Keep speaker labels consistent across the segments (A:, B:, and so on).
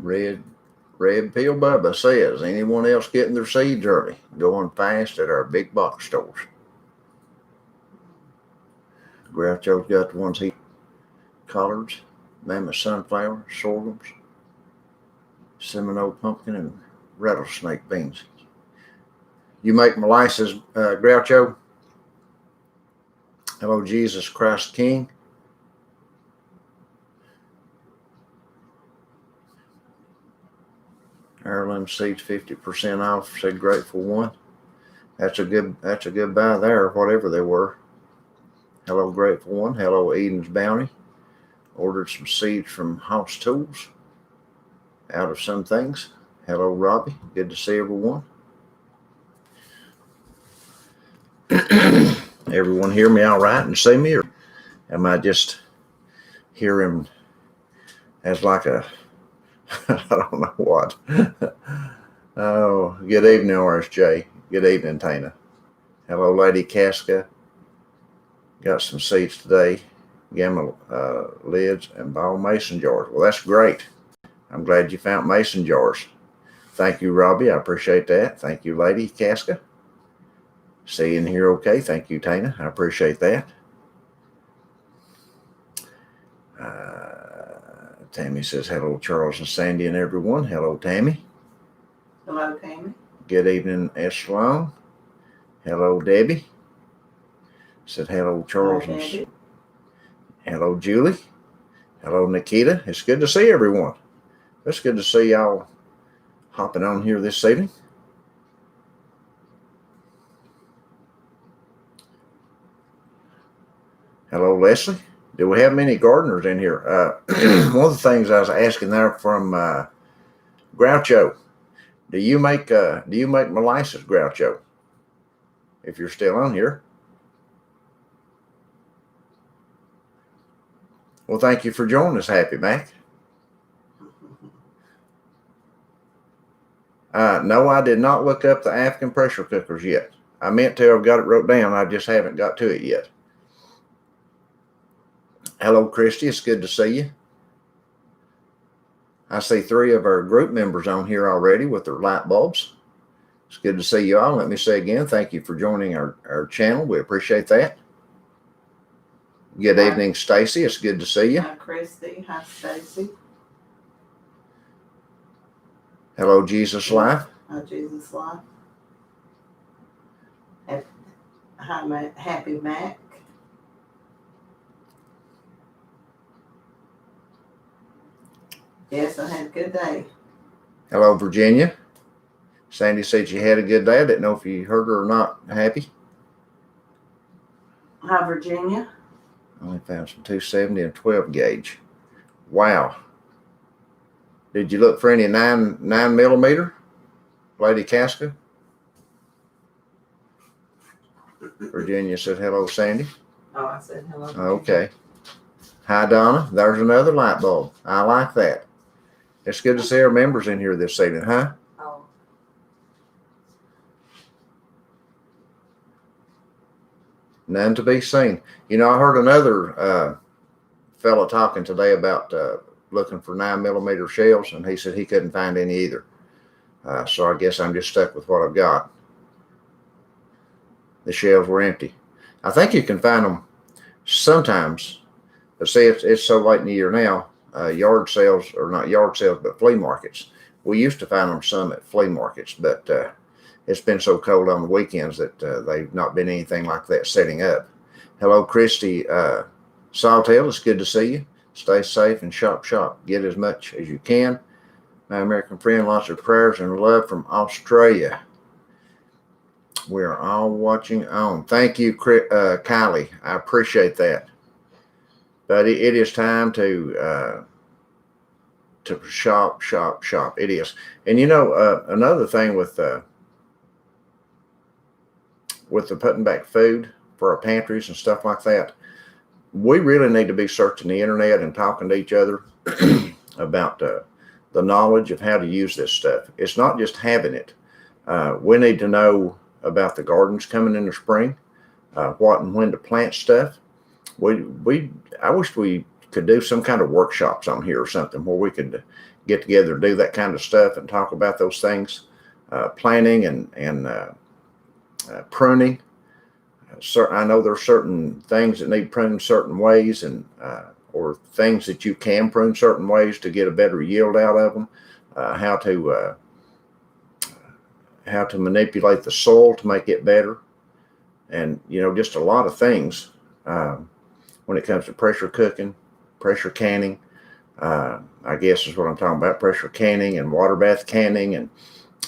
A: Red Pill Bubba says, anyone else getting their seeds early? Going fast at our big box stores. Groucho's got the ones he collards, mammoth sunflower, sorghums, Seminole pumpkin, and rattlesnake beans. You make molasses, Groucho? Hello, Jesus Christ King. Heirloom seeds 50% off, said Grateful One. That's a good buy there, whatever they were. Hello, Grateful One. Hello, Eden's Bounty. Ordered some seeds from House Tools. Out of some things. Hello, Robbie. Good to see everyone. Everyone hear me all right and see me, or am I just hearing as like a I don't know what. Oh, good evening, RSJ. Good evening, Tina. Hello, Lady Casca. Got some seeds today. Gamma lids and ball mason jars. Well, that's great. I'm glad you found mason jars. Thank you, Robbie. I appreciate that. Thank you, Lady Casca. See you in here okay. Thank you, Tina. I appreciate that. Tammy says, hello, Charles and Sandy and everyone. Hello, Tammy.
B: Hello, Tammy.
A: Good evening, Eshalon. Hello, Debbie. Said, hello, Charles.
B: Hello,
A: hello, Julie. Hello, Nikita. It's good to see everyone. It's good to see y'all hopping on here this evening. Hello, Leslie. Do we have many gardeners in here? One of the things I was asking there from Groucho, do you make molasses, Groucho? If you're still on here. Well, thank you for joining us, Happy Mac. No, I did not look up the African pressure cookers yet. I meant to. I've got it wrote down. I just haven't got to it yet. Hello, Christy. It's good to see you. I see 3 of our group members on here already with their light bulbs. It's good to see you all. Let me say again, thank you for joining our channel. We appreciate that. Good evening, Stacy. It's good to see you.
B: Hi, Christy. Hi, Stacy.
A: Hello, Jesus Life.
B: Hi, Jesus Life. Hi, Happy Mac. Yes, I had a good day.
A: Hello, Virginia. Sandy said she had a good day. I didn't know if you heard her or not. Happy?
B: Hi, Virginia.
A: Only found some 270 and 12 gauge. Wow. Did you look for any 9 millimeter, Lady Casca? Virginia said, hello, Sandy.
B: Oh, I said hello. Virginia.
A: Okay. Hi, Donna. There's another light bulb. I like that. It's good to see our members in here this evening, huh?
B: Oh.
A: None to be seen. You know, I heard another fella talking today about looking for 9 millimeter shells, and he said he couldn't find any either. So I guess I'm just stuck with what I've got. The shells were empty. I think you can find them sometimes, but see, it's so late in the year now. Yard sales, or not yard sales, but flea markets. We used to find them some at flea markets, but it's been so cold on the weekends that they've not been anything like that setting up. Hello, Christy Sawtail. It's good to see you. Stay safe and shop. Get as much as you can. My American friend, lots of prayers and love from Australia. We're all watching on. Thank you, Kylie. I appreciate that. But it is time to shop. It is. And you know, another thing with the putting back food for our pantries and stuff like that, we really need to be searching the internet and talking to each other about the knowledge of how to use this stuff. It's not just having it. We need to know about the gardens coming in the spring, what and when to plant stuff. I wish we could do some kind of workshops on here or something where we could get together to do that kind of stuff and talk about those things, planting and pruning. I know there's certain things that need pruned certain ways, and or things that you can prune certain ways to get a better yield out of them. How to manipulate the soil to make it better, and just a lot of things when it comes to pressure cooking, pressure canning. I guess is what I'm talking about: pressure canning and water bath canning, and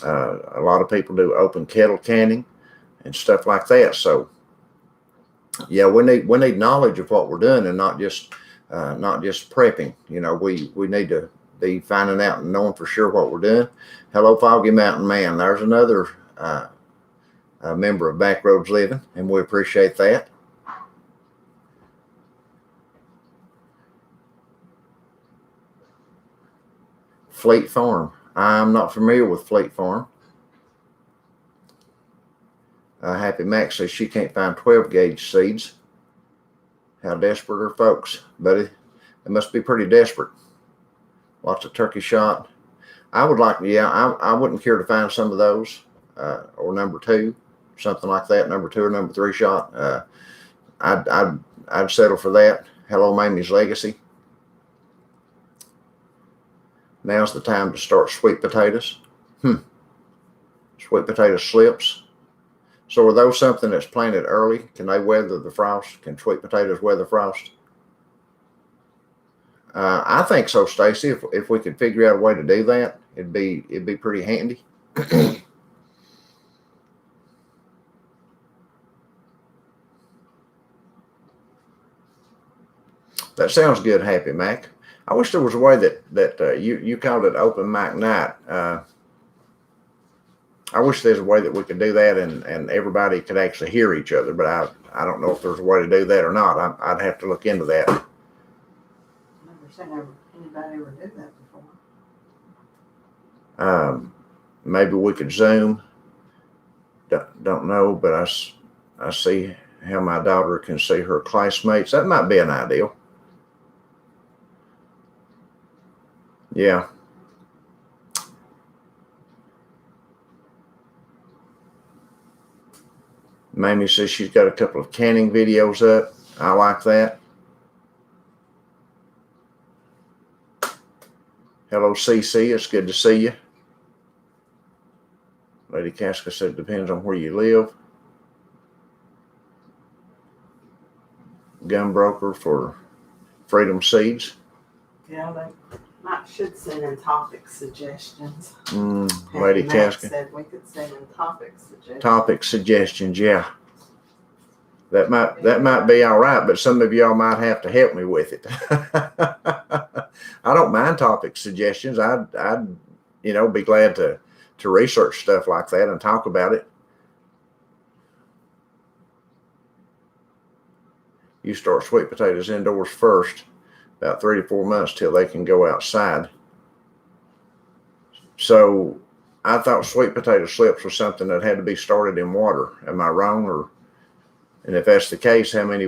A: a lot of people do open kettle canning and stuff like that. So yeah, we need knowledge of what we're doing, and not just prepping. We need to be finding out and knowing for sure what we're doing. Hello, Foggy Mountain Man. There's another member of Backroads Living, and we appreciate that. Fleet Farm. I'm not familiar with Fleet Farm. Happy Max says she can't find 12 gauge seeds. How desperate are folks, buddy? They must be pretty desperate. Lots of turkey shot. I would like, I wouldn't care to find some of those, or number 2, something like that, number 2 or number 3 shot. I'd settle for that. Hello, Mamie's Legacy. Now's the time to start sweet potatoes. Sweet potato slips. So are those something that's planted early? Can they weather the frost? Can sweet potatoes weather frost? I think so, Stacy. If we could figure out a way to do that, it'd be pretty handy. That sounds good, Happy Mac. I wish there was a way that you called it open mic night. I wish there's a way that we could do that and everybody could actually hear each other, but I don't know if there's a way to do that or not. I'd have to look into that.
B: I've never seen anybody ever do that before.
A: Maybe we could Zoom. Don't know, but I see how my daughter can see her classmates. That might be an ideal. Yeah. Mamie says she's got a couple of canning videos up. I like that. Hello, CC. It's good to see you. Lady Casca said it depends on where you live. Gun broker for Freedom Seeds.
B: Yeah, they should send in topic suggestions.
A: Lady Casca
B: said we could send in topic suggestions.
A: Topic suggestions, yeah. That might be all right, but some of y'all might have to help me with it. I don't mind topic suggestions. I'd be glad to research stuff like that and talk about it. You start sweet potatoes indoors first, about 3 to 4 months till they can go outside. So I thought sweet potato slips was something that had to be started in water. Am I wrong? And if that's the case, how many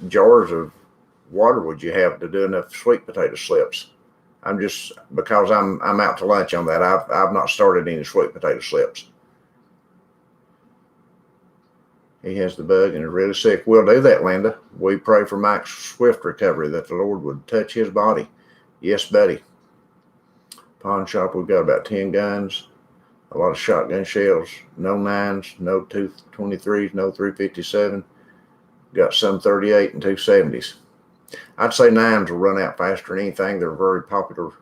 A: jars of water would you have to do enough sweet potato slips? Because I'm out to lunch on that. I've not started any sweet potato slips. He has the bug and is really sick. We'll do that, Linda. We pray for Mike's swift recovery, that the Lord would touch his body. Yes, buddy. Pawn shop, we've got about 10 guns, a lot of shotgun shells, no 9s, no 223s, no 357. Got some 38 and 270s. I'd say 9s will run out faster than anything. They're a very popular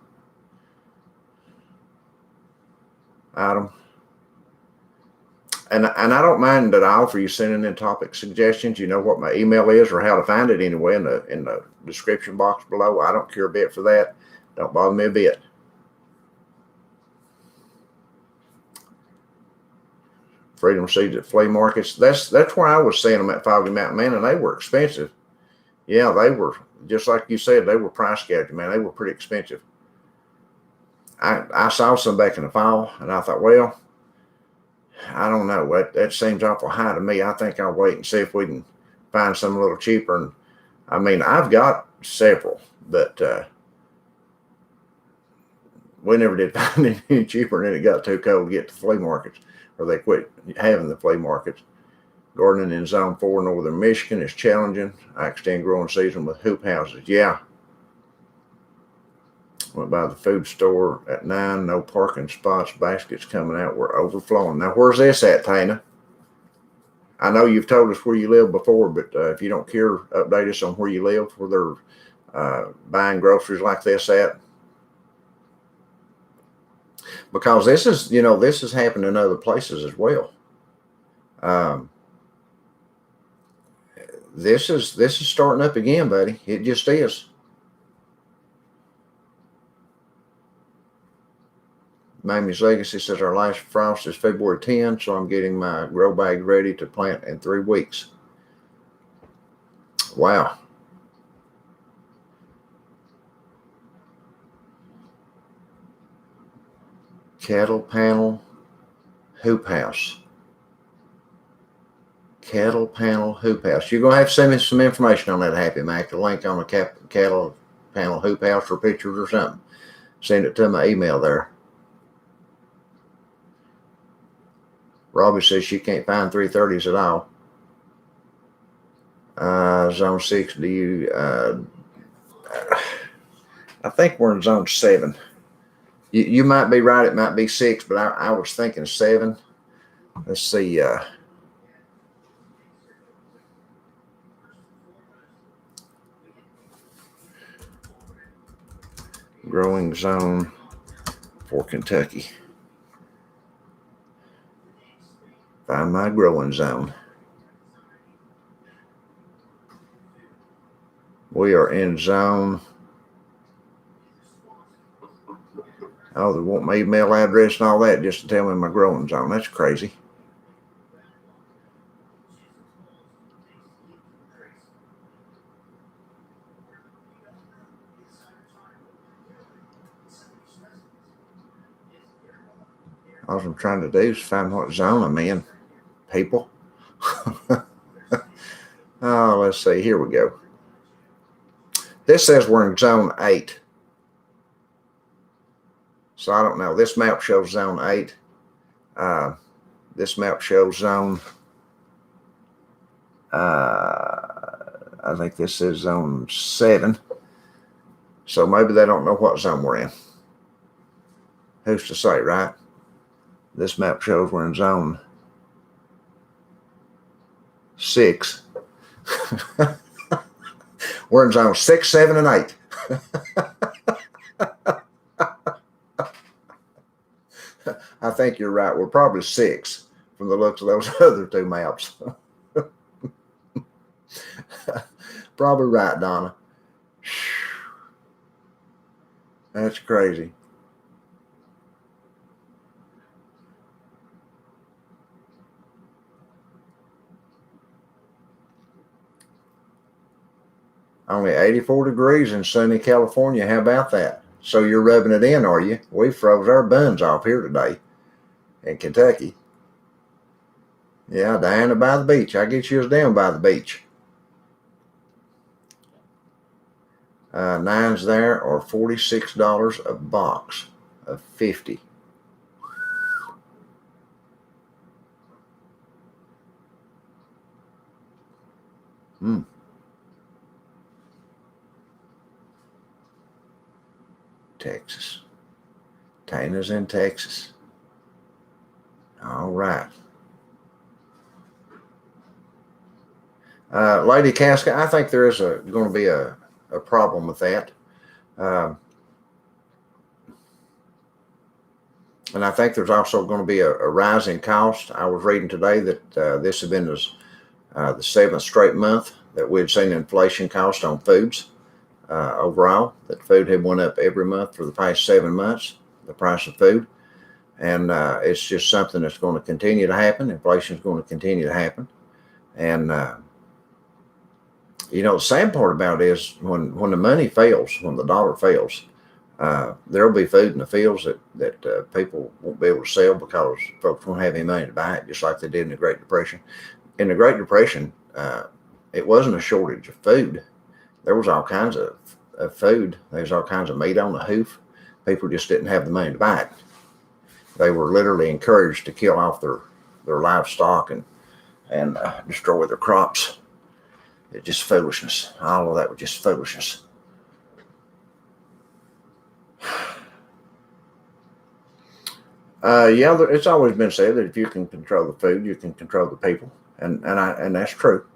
A: item. And I don't mind that I offer you sending in topic suggestions. You know what my email is, or how to find it anyway in the description box below. I don't care a bit for that. Don't bother me a bit. Freedom Seeds at flea markets. That's where I was seeing them at Foggy Mountain Man, and they were expensive. Yeah, they were, just like you said, they were price gouging, man. They were pretty expensive. I saw some back in the fall, and I thought, well, I don't know. That seems awful high to me. I think I'll wait and see if we can find some a little cheaper. And I mean, I've got several, but we never did find it any cheaper, and then it got too cold to get to flea markets, or they quit having the flea markets. Gardening in Zone 4, Northern Michigan is challenging. I extend growing season with hoop houses. Yeah. Went by the food store at 9, no parking spots, baskets coming out, we're overflowing. Now, where's this at, Tana? I know you've told us where you live before, but if you don't care, update us on where you live, where they're buying groceries like this at. Because this is, this has happened in other places as well. This is starting up again, buddy. It just is. Mamie's Legacy says our last frost is February 10, so I'm getting my grow bag ready to plant in 3 weeks. Wow. Cattle panel hoop house. Cattle panel hoop house. You're going to have to send me some information on that, Happy Mac. A link on the cattle panel hoop house or pictures or something. Send it to my email there. Robbie says she can't find 330s at all. Zone 6, do you... I think we're in Zone 7. You might be right, it might be 6, but I was thinking 7. Let's see. Growing zone for Kentucky. Find my growing zone. We are in zone. Oh, they want my email address and all that just to tell me my growing zone. That's crazy. All I'm trying to do is find what zone I'm in, people. Oh, let's see. Here we go. This says we're in zone 8. So I don't know. This map shows zone 8. This map shows zone, I think this is zone 7. So maybe they don't know what zone we're in. Who's to say, right? This map shows we're in zone 6. We're in zone 6, 7, and 8. I think you're right. We're probably 6 from the looks of those other 2 maps. Probably right, Donna. That's crazy. Only 84 degrees in sunny California. How about that? So you're rubbing it in, are you? We froze our buns off here today in Kentucky. Yeah, Diana by the beach. I get you down by the beach. 9s there are $46 a box of 50. Texas. Tana's in Texas. All right. Lady Casca, I think there is going to be a problem with that. And I think there's also going to be a rise in cost. I was reading today that this has been the 7th straight month that we'd seen inflation cost on foods. Overall, that food had went up every month for the past 7 months, the price of food. And it's just something that's going to continue to happen. Inflation is going to continue to happen. And, the sad part about it is when the money fails, when the dollar fails, there'll be food in the fields that people won't be able to sell because folks won't have any money to buy it, just like they did in the Great Depression. In the Great Depression, it wasn't a shortage of food. There was all kinds of food. There was all kinds of meat on the hoof. People just didn't have the money to buy it. They were literally encouraged to kill off their livestock and destroy their crops. It's just foolishness. All of that was just foolishness. Yeah, it's always been said that if you can control the food, you can control the people, and that's true.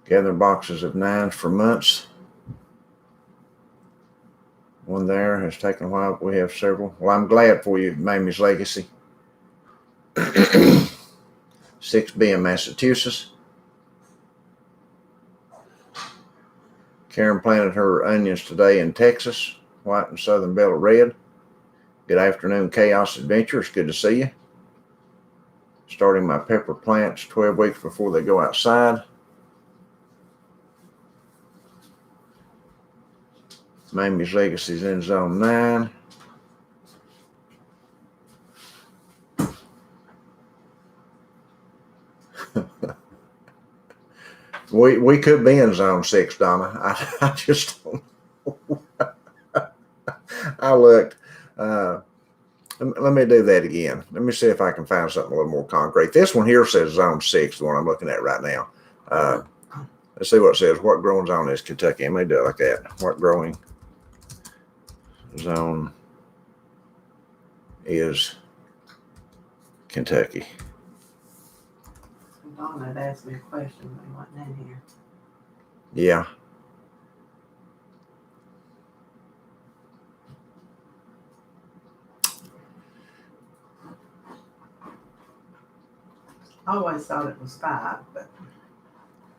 A: Gathering boxes of 9s for months. One there has taken a while. We have several. Well, I'm glad for you, Mamie's Legacy. 6B in Massachusetts. Karen planted her onions today in Texas. White and Southern Bell Red. Good afternoon, Chaos Adventure. It's good to see you. Starting my pepper plants 12 weeks before they go outside. Mamie's Legacy's in zone 9. We could be in zone 6, Donna. I just don't know. I looked. Let me do that again. Let me see if I can find something a little more concrete. This one here says zone 6, the one I'm looking at right now. Let's see what it says. What growing zone is Kentucky? Let me do it like that. What growing zone is Kentucky?
B: Donna had asked me a question, but he wasn't in here.
A: Yeah.
B: I always thought it was 5, but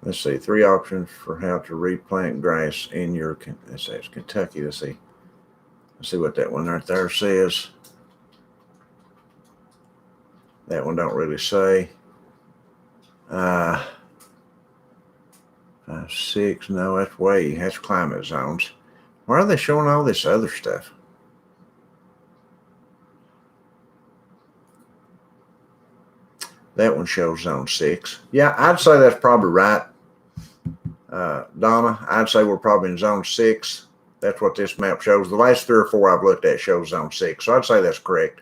A: Let's see. 3 options for how to replant grass in your. It says Kentucky. Let's see. Let's see what that one right there says. That one don't really say. 5, 6. No, that's climate zones. Why are they showing all this other stuff? That one shows zone 6. Yeah, I'd say that's probably right. Donna, I'd say we're probably in zone 6. That's what this map shows. The last 3 or 4 I've looked at shows zone 6. So I'd say that's correct.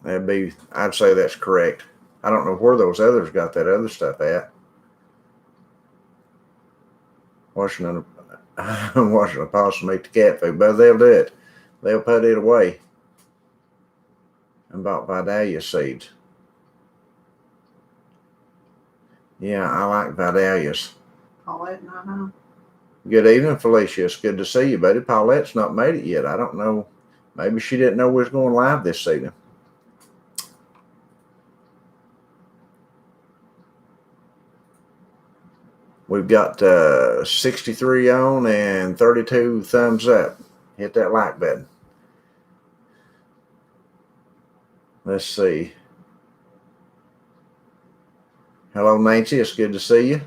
A: I'd say that's correct. I don't know where those others got that other stuff at. Washing a possum eat the cat food, but they'll do it. They'll put it away. And bought Vidalia seeds. Yeah, I like Vidalias.
B: Paulette, no.
A: Good evening, Felicia. It's good to see you, buddy. Paulette's not made it yet. I don't know. Maybe she didn't know we was going live this evening. We've got 63 on and 32 thumbs up. Hit that like button. Let's see. Hello, Nancy. It's good to see you.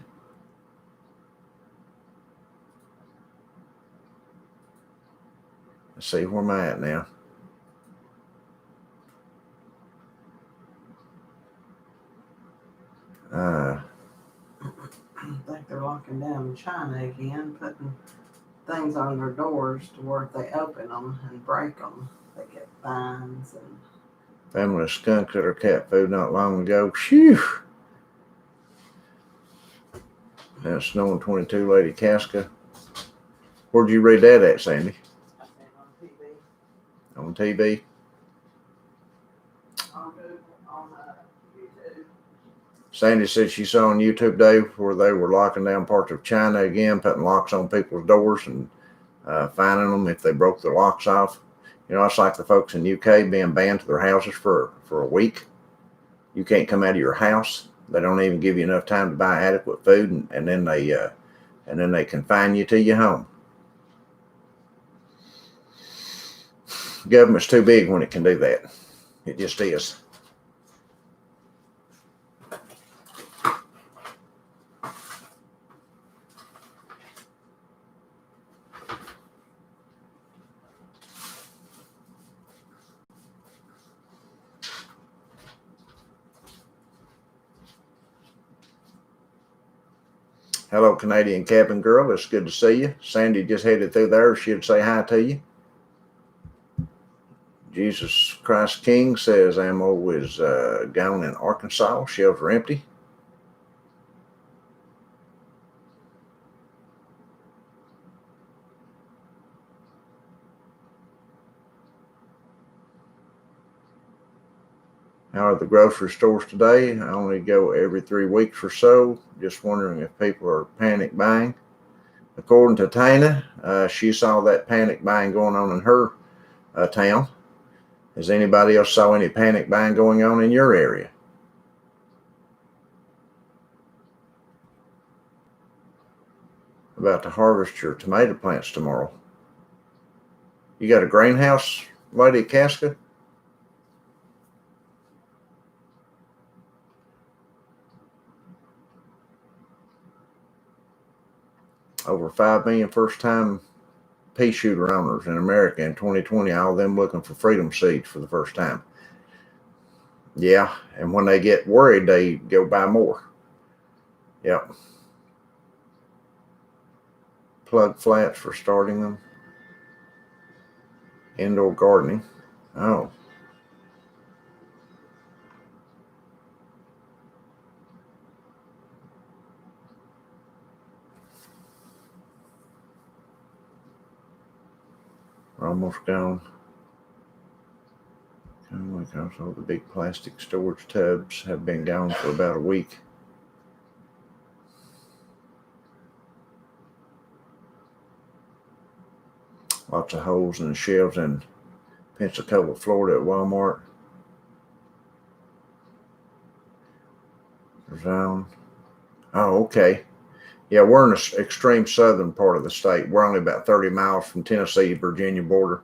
A: Let's see. Where am I at now?
B: I think they're locking down China again, putting things on their doors to where if they open them and break them, they get fines. And
A: Family of skunks at her cat food not long ago. Phew. Now snowing 22, Lady Casca. Where'd you read that at, Sandy?
B: I've been on TV.
A: On TV?
B: On YouTube.
A: Sandy said she saw on YouTube, Dave, where they were locking down parts of China again, putting locks on people's doors and fining them if they broke the locks off. You know, it's like the folks in UK being banned to their houses for a week. You can't come out of your house. They don't even give you enough time to buy adequate food, and then they confine you to your home. Government's too big when it can do that. It just is. Hello, Canadian Cabin Girl. It's good to see you. Sandy just headed through there. She'd say hi to you. Jesus Christ King says ammo is gone in Arkansas. Shelves are empty. How are the grocery stores today? I only go every 3 weeks or so. Just wondering if people are panic buying. According to Tina, she saw that panic buying going on in her town. Has anybody else saw any panic buying going on in your area? About to harvest your tomato plants tomorrow. You got a greenhouse, Lady Casca? Over 5 million first-time pea shooter owners in America in 2020, all of them looking for freedom seeds for the first time. Yeah, and when they get worried, they go buy more. Yep. Plug flats for starting them. Indoor gardening. Oh. We're almost gone. Also, the big plastic storage tubs have been gone for about a week. Lots of holes in the shelves in Pensacola, Florida at Walmart. Zone. Oh, okay. Yeah, we're in the extreme southern part of the state. We're only about 30 miles from Tennessee, Virginia border.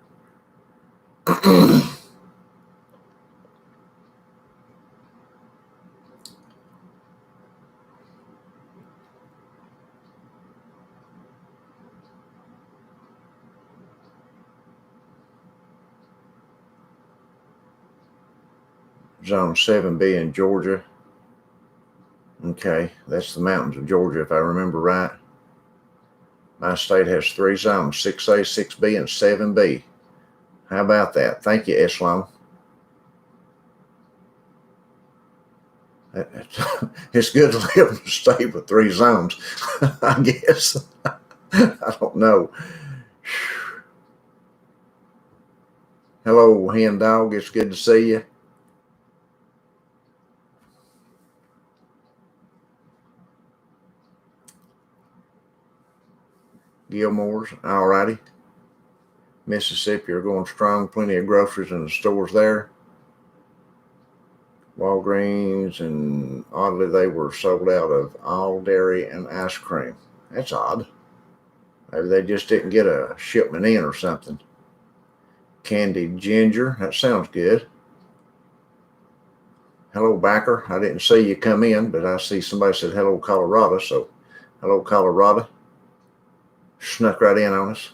A: Zone 7B in Georgia. Okay, that's the mountains of Georgia, if I remember right. My state has 3 zones, 6A, 6B, and 7B. How about that? Thank you, Eslon. It's good to live in a state with 3 zones, I guess. I don't know. Hello, Hen Dog. It's good to see you. Gilmore's. All righty. Mississippi are going strong. Plenty of groceries in the stores there. Walgreens, and oddly, they were sold out of all dairy and ice cream. That's odd. Maybe they just didn't get a shipment in or something. Candied ginger. That sounds good. Hello, Backer. I didn't see you come in, but I see somebody said hello, Colorado. So, hello, Colorado. Snuck right in on us.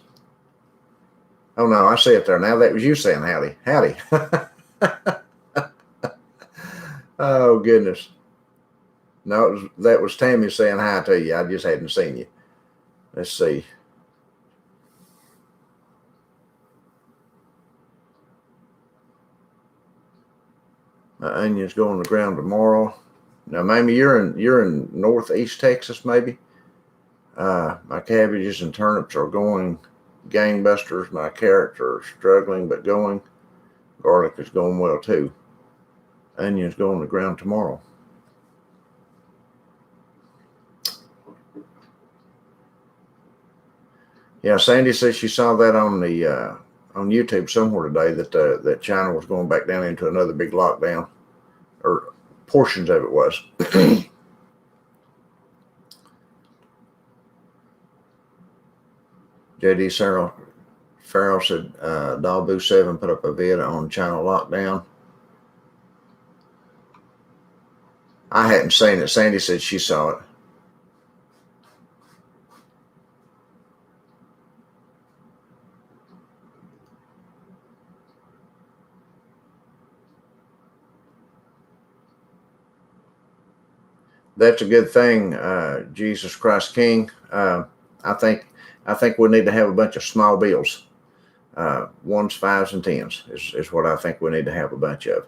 A: Oh, no, I see it there now. That was you saying howdy. Howdy. Oh, goodness. No, that was Tammy saying hi to you. I just hadn't seen you. Let's see. My onions go on the ground tomorrow. Now, maybe you're in northeast Texas, maybe. My cabbages and turnips are going gangbusters. My carrots are struggling but going. Garlic is going well too. Onions go on the ground tomorrow. Yeah, Sandy says she saw that on the on YouTube somewhere today that that China was going back down into another big lockdown, or portions of it was. JD Farrell said Dalbu 7 put up a vid on China lockdown. I hadn't seen it. Sandy said she saw it. That's a good thing. Jesus Christ King. I think we need to have a bunch of small bills. Ones, fives, and tens is what I think we need to have a bunch of.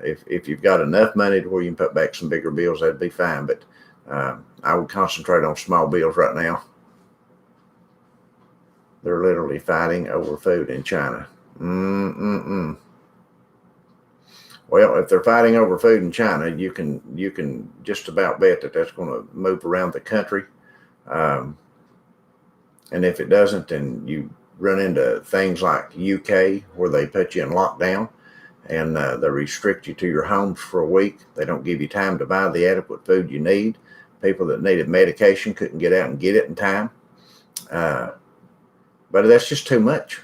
A: If you've got enough money to where you can put back some bigger bills, that'd be fine. But I would concentrate on small bills right now. They're literally fighting over food in China. Well, if they're fighting over food in China, you can just about bet that that's going to move around the country. And if it doesn't, then you run into things like UK, where they put you in lockdown and they restrict you to your homes for a week. They don't give you time to buy the adequate food you need. People that needed medication couldn't get out and get it in time. But that's just too much.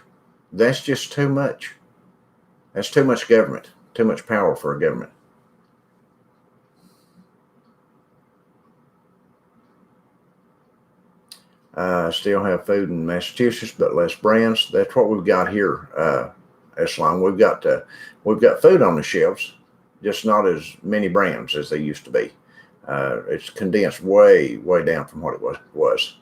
A: That's just too much. That's too much government, too much power for a government. Still have food in Massachusetts, but less brands. That's what we've got here, Islam. We've got food on the shelves, just not as many brands as they used to be. It's condensed way down from what it was.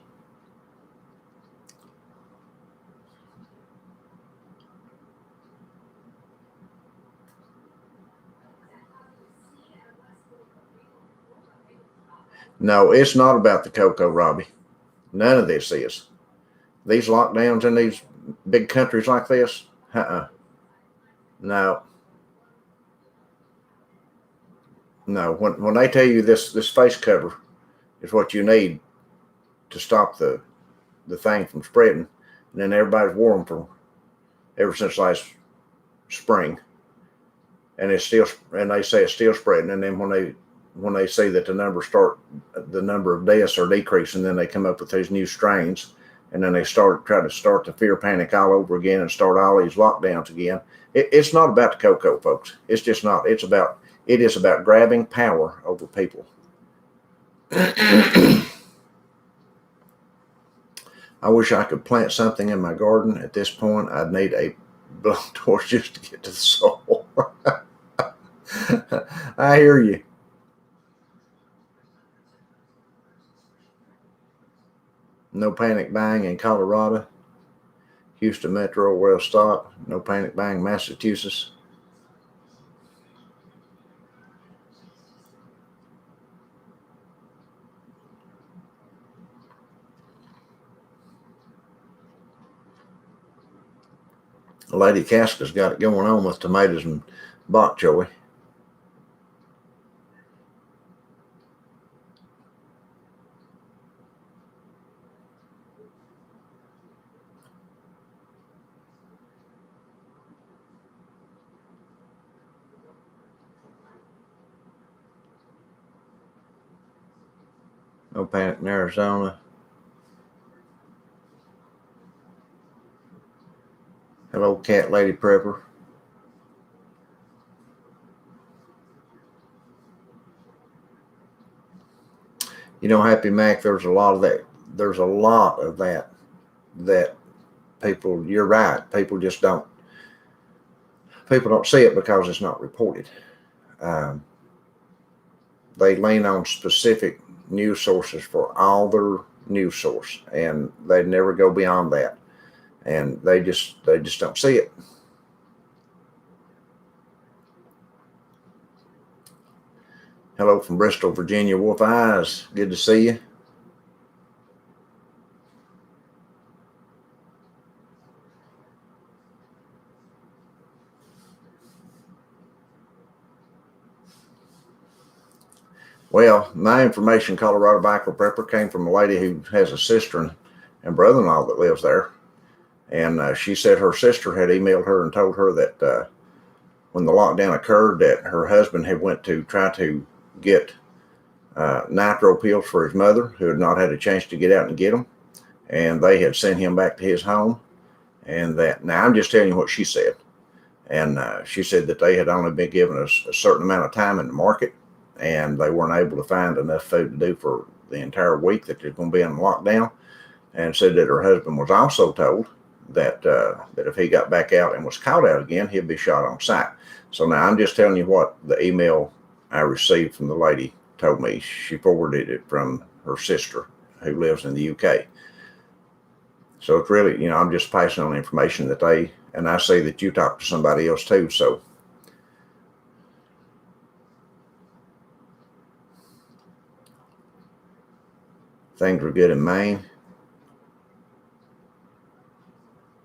A: No, it's not about the cocoa, Robbie. None of this is. These lockdowns in these big countries like this, no. When they tell you this face cover is what you need to stop the thing from spreading, and then everybody's worn them for ever since last spring, and they say it's still spreading, and then when they see that the number of deaths are decreasing, then they come up with these new strains, and then they try to start the fear panic all over again and start all these lockdowns again. It's not about the cocoa, folks. It's just not. It is about grabbing power over people. I wish I could plant something in my garden. At this point, I'd need a blowtorch just to get to the soil. I hear you. No panic buying in Colorado. Houston Metro well stocked. No panic buying Massachusetts. Lady Casca's got it going on with tomatoes and bok choy. No panic in Arizona. Hello, Cat Lady Prepper. Happy Mac, there's a lot of that. There's a lot of that people, you're right. People don't see it because it's not reported. They lean on specific news sources for all their news source, and they never go beyond that. And they just don't see it. Hello from Bristol, Virginia. Wolf Eyes, good to see you. Well, my information, Colorado Biker Prepper, came from a lady who has a sister and brother-in-law that lives there. And she said her sister had emailed her and told her that when the lockdown occurred, that her husband had went to try to get nitro pills for his mother, who had not had a chance to get out and get them. And they had sent him back to his home. And that, now I'm just telling you what she said. And she said that they had only been given a certain amount of time in the market, and they weren't able to find enough food to do for the entire week that they're going to be in lockdown. And said that her husband was also told that if he got back out and was caught out again, he'd be shot on sight. So now I'm just telling you what the email I received from the lady told me. She forwarded it from her sister who lives in the UK. So it's really, I'm just passing on information that and I see that you talk to somebody else too. So things are good in Maine.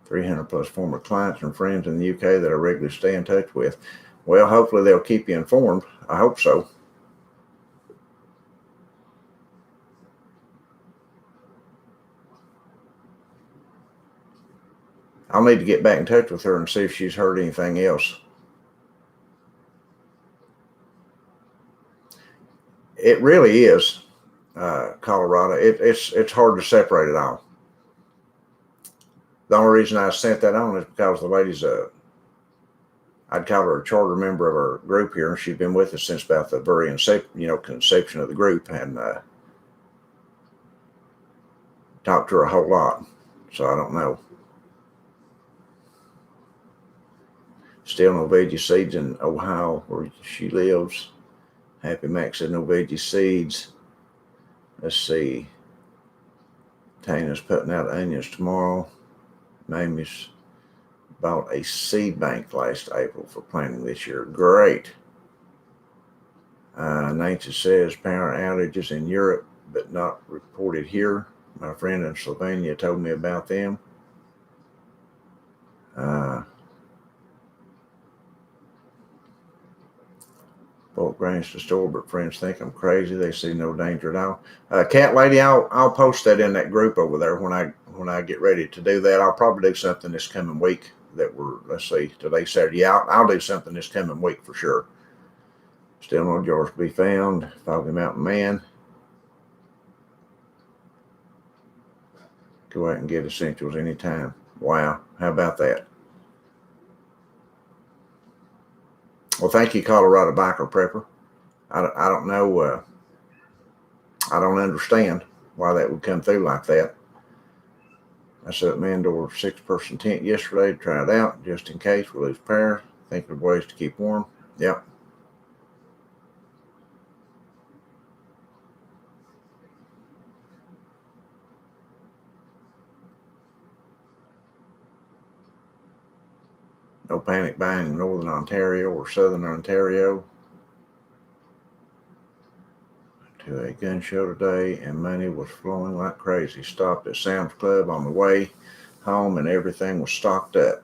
A: 300 plus former clients and friends in the UK that I regularly stay in touch with. Well, hopefully they'll keep you informed. I hope so. I'll need to get back in touch with her and see if she's heard anything else. It really is, Colorado. It's hard to separate it all. The only reason I sent that on is because the lady's I'd call her a charter member of our group here, and she's been with us since about the very conception of the group, and talked to her a whole lot. So I don't know. Still no veggie seeds in Ohio where she lives. Happy Max said no veggie seeds. Let's see. Tana's putting out onions tomorrow. Mamie's bought a seed bank last April for planting this year. Great. Nancy says power outages in Europe, but not reported here. My friend in Slovenia told me about them. Bought grains to store, but friends think I'm crazy. They see no danger at all. Cat lady, I'll post that in that group over there when I get ready to do that. I'll probably do something this coming week let's see, today's Saturday. Yeah, I'll do something this coming week for sure. Still no jars to be found. Foggy Mountain Man. Go out and get essentials anytime. Wow, how about that? Well, thank you, Colorado Biker Prepper. I don't know. I don't understand why that would come through like that. I set up Mandor 6-person tent yesterday to try it out, just in case we lose power. Thinking of ways to keep warm. Yep. No panic buying in Northern Ontario or Southern Ontario. To a gun show today, and money was flowing like crazy. Stopped at Sam's Club on the way home, and everything was stocked up.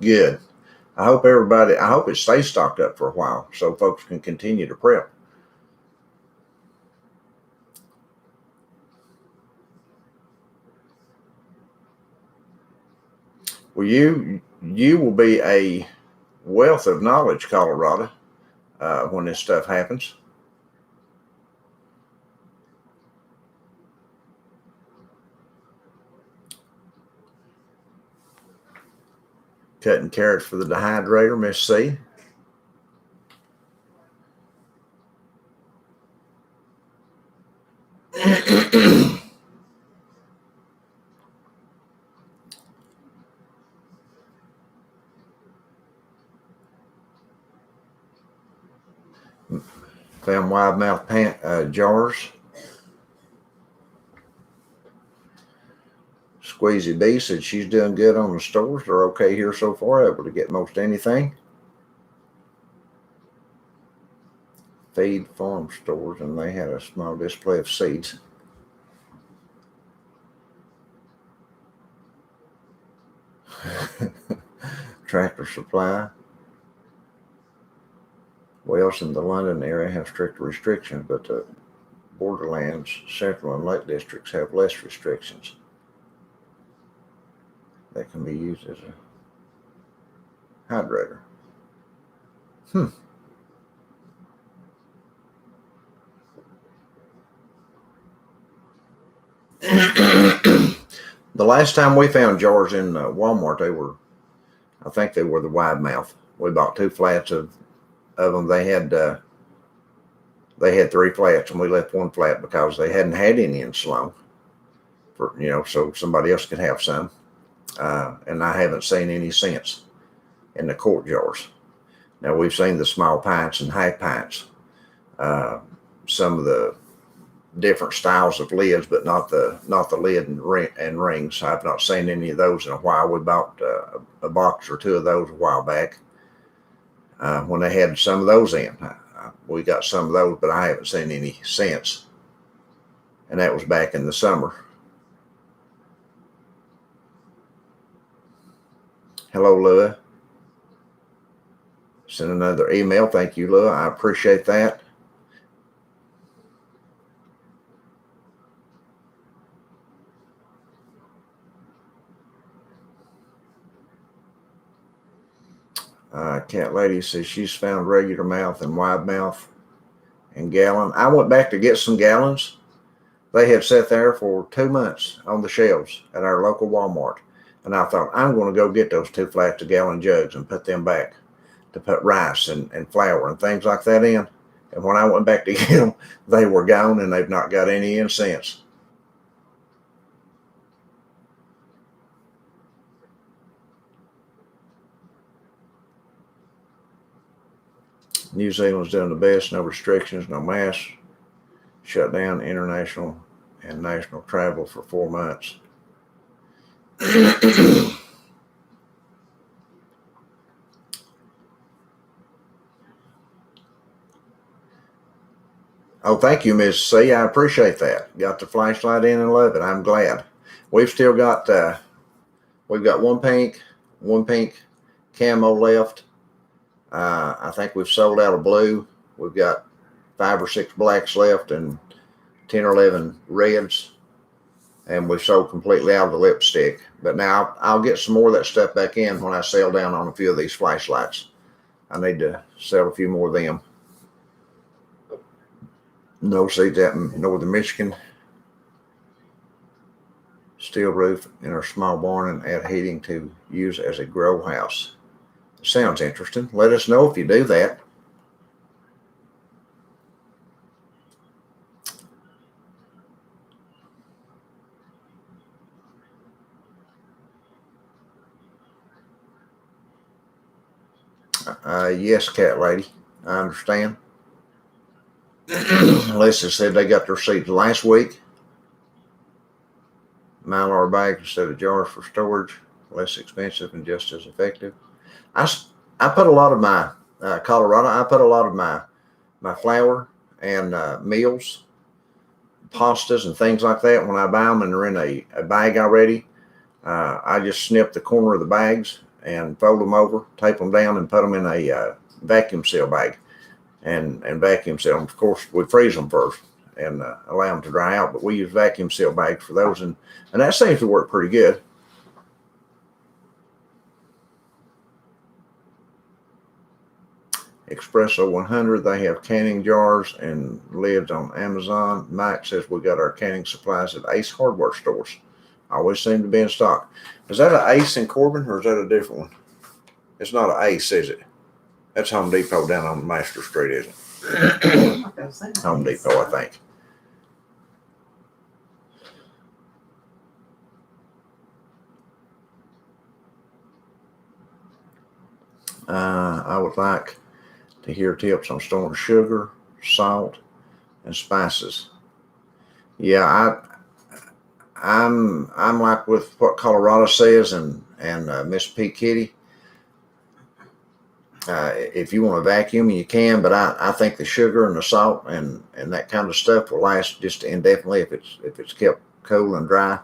A: Good. I hope it stays stocked up for a while so folks can continue to prep. Well, you will be a wealth of knowledge, Colorado, when this stuff happens. Cutting carrots for the dehydrator, Miss C. Found wide mouth jars. Squeezy B said she's doing good on the stores. They're okay here so far, able to get most anything. Feed farm stores, and they had a small display of seeds. Tractor Supply. Wales in the London area have stricter restrictions, but the borderlands, central and lake districts have less restrictions. That can be used as a hydrator. The last time we found jars in Walmart, I think they were the wide mouth. We bought 2 flats of them. They had 3 flats, and we left 1 flat because they hadn't had any in so long, so somebody else could have some. And I haven't seen any since in the quart jars. Now we've seen the small pints and half pints. some of the different styles of lids, but not the lid and rings. I've not seen any of those in a while. We bought a box or two of those a while back when they had some of those in. We got some of those, but I haven't seen any since. And that was back in the summer. Hello, Lua. Send another email. Thank you, Lua. I appreciate that. Cat Lady says she's found regular mouth and wide mouth and gallon. I went back to get some gallons. They had sat there for 2 months on the shelves at our local Walmart. And I thought, I'm going to go get those 2 flats of gallon jugs and put them back to put rice and flour and things like that in. And when I went back to get them, they were gone, and they've not got any in since. New Zealand's doing the best. No restrictions, no masks. Shut down international and national travel for 4 months. Oh, thank you, Ms. C. I appreciate that. Got the flashlight in and love it. I'm glad. We've still got we've got one pink camo left. I think we've sold out of blue. We've got 5 or 6 blacks left and 10 or 11 reds, and we've sold completely out of the lipstick. But now I'll get some more of that stuff back in when I sell down on a few of these flashlights. I need to sell a few more of them. No seeds out in northern Michigan. Steel roof in our small barn and add heating to use as a grow house. Sounds interesting. Let us know if you do that. Yes, Cat Lady. I understand. Lisa said they got their seeds last week. Mylar bags instead of jars for storage. Less expensive and just as effective. I put a lot of my Colorado. I put a lot of my flour and meals, pastas, and things like that. When I buy them and they're in a bag already, I just snip the corner of the bags and fold them over, tape them down, and put them in a vacuum seal bag, and vacuum seal them. Of course, we freeze them first and allow them to dry out, but we use vacuum seal bags for those, and that seems to work pretty good. Espresso 100, they have canning jars and lids on Amazon. Mike says we got our canning supplies at Ace Hardware stores. Always seem to be in stock. Is that an Ace in Corbin, or is that a different one? It's not an Ace, is it? That's Home Depot down on Master Street, isn't it? Home Depot, I think. I would like to hear tips on storing sugar, salt, and spices. Yeah, I'm like with what Colorado says and Miss P. Kitty. If you want to vacuum, you can, but I think the sugar and the salt and that kind of stuff will last just indefinitely if it's kept cool and dry.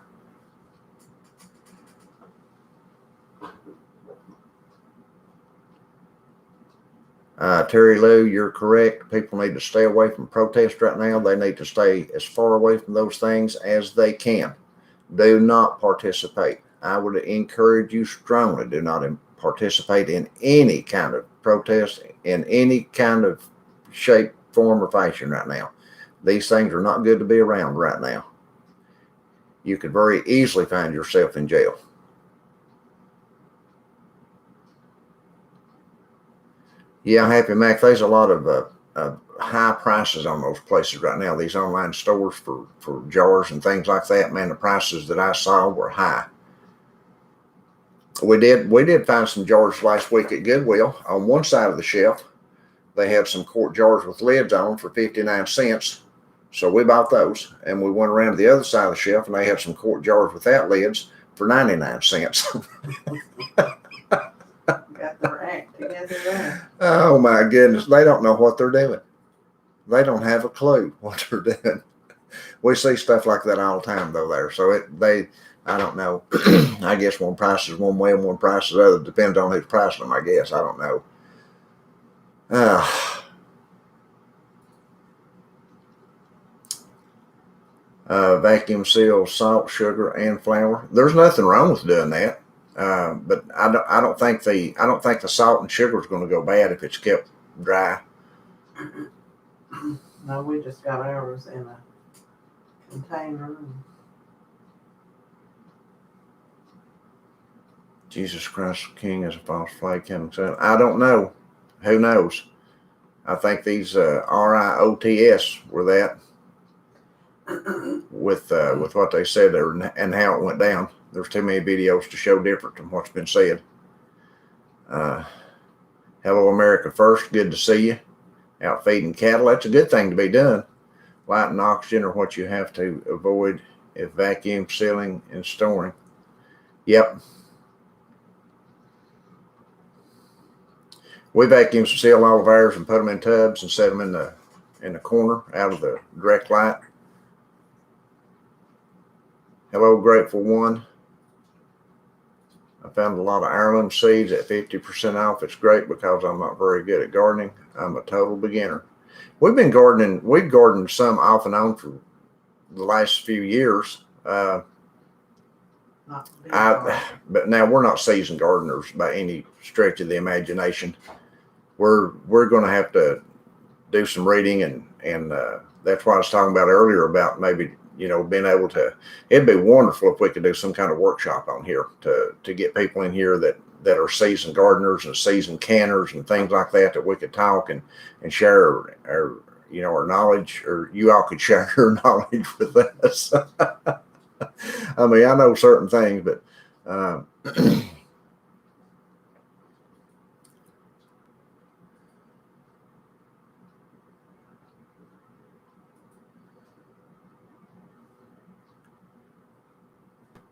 A: Terry Lou, you're correct. People need to stay away from protests right now. They need to stay as far away from those things as they can. Do not participate. I would encourage you strongly, do not participate in any kind of protest in any kind of shape, form, or fashion right now. These things are not good to be around right now. You could very easily find yourself in jail. Yeah, Happy Mac, there's a lot of high prices on those places right now. These online stores for jars and things like that, man, the prices that I saw were high. We did find some jars last week at Goodwill on one side of the shelf. they had some quart jars with lids on them for 59 cents. So we bought those, and we went around to the other side of the shelf, and they had some quart jars without lids for 99 cents.
B: Got their act together there.
A: Oh my goodness, they don't know what they're doing. They don't have a clue what they're doing. We see stuff like that all the time though there. So I don't know. I guess one price is one way and one price is the other. Depends on who's pricing them, I guess. I don't know. Vacuum seal salt, sugar, and flour. There's nothing wrong with doing that. But I don't think the salt and sugar is going to go bad if it's kept dry.
B: No, we just got ours in a container.
A: Jesus Christ King is a false flag coming soon. I don't know. Who knows? I think these RIOTS were that with what they said there and how it went down. There's too many videos to show different from what's been said. Hello America First, good to see you. Out feeding cattle, that's a good thing to be done. Light and oxygen are what you have to avoid if vacuum sealing and storing. Yep. We vacuum seal all of ours and put them in tubs and set them in the corner out of the direct light. Hello, Grateful One. I found a lot of heirloom seeds at 50% off. It's great because I'm not very good at gardening. I'm a total beginner. We've gardened some off and on for the last few years. But now we're not seasoned gardeners by any stretch of the imagination. We're going to have to do some reading and that's what I was talking about earlier about maybe being able to. It'd be wonderful if we could do some kind of workshop on here to get people in here that are seasoned gardeners and seasoned canners and things like that we could talk and share our knowledge, or you all could share your knowledge with us. I mean, I know certain things, but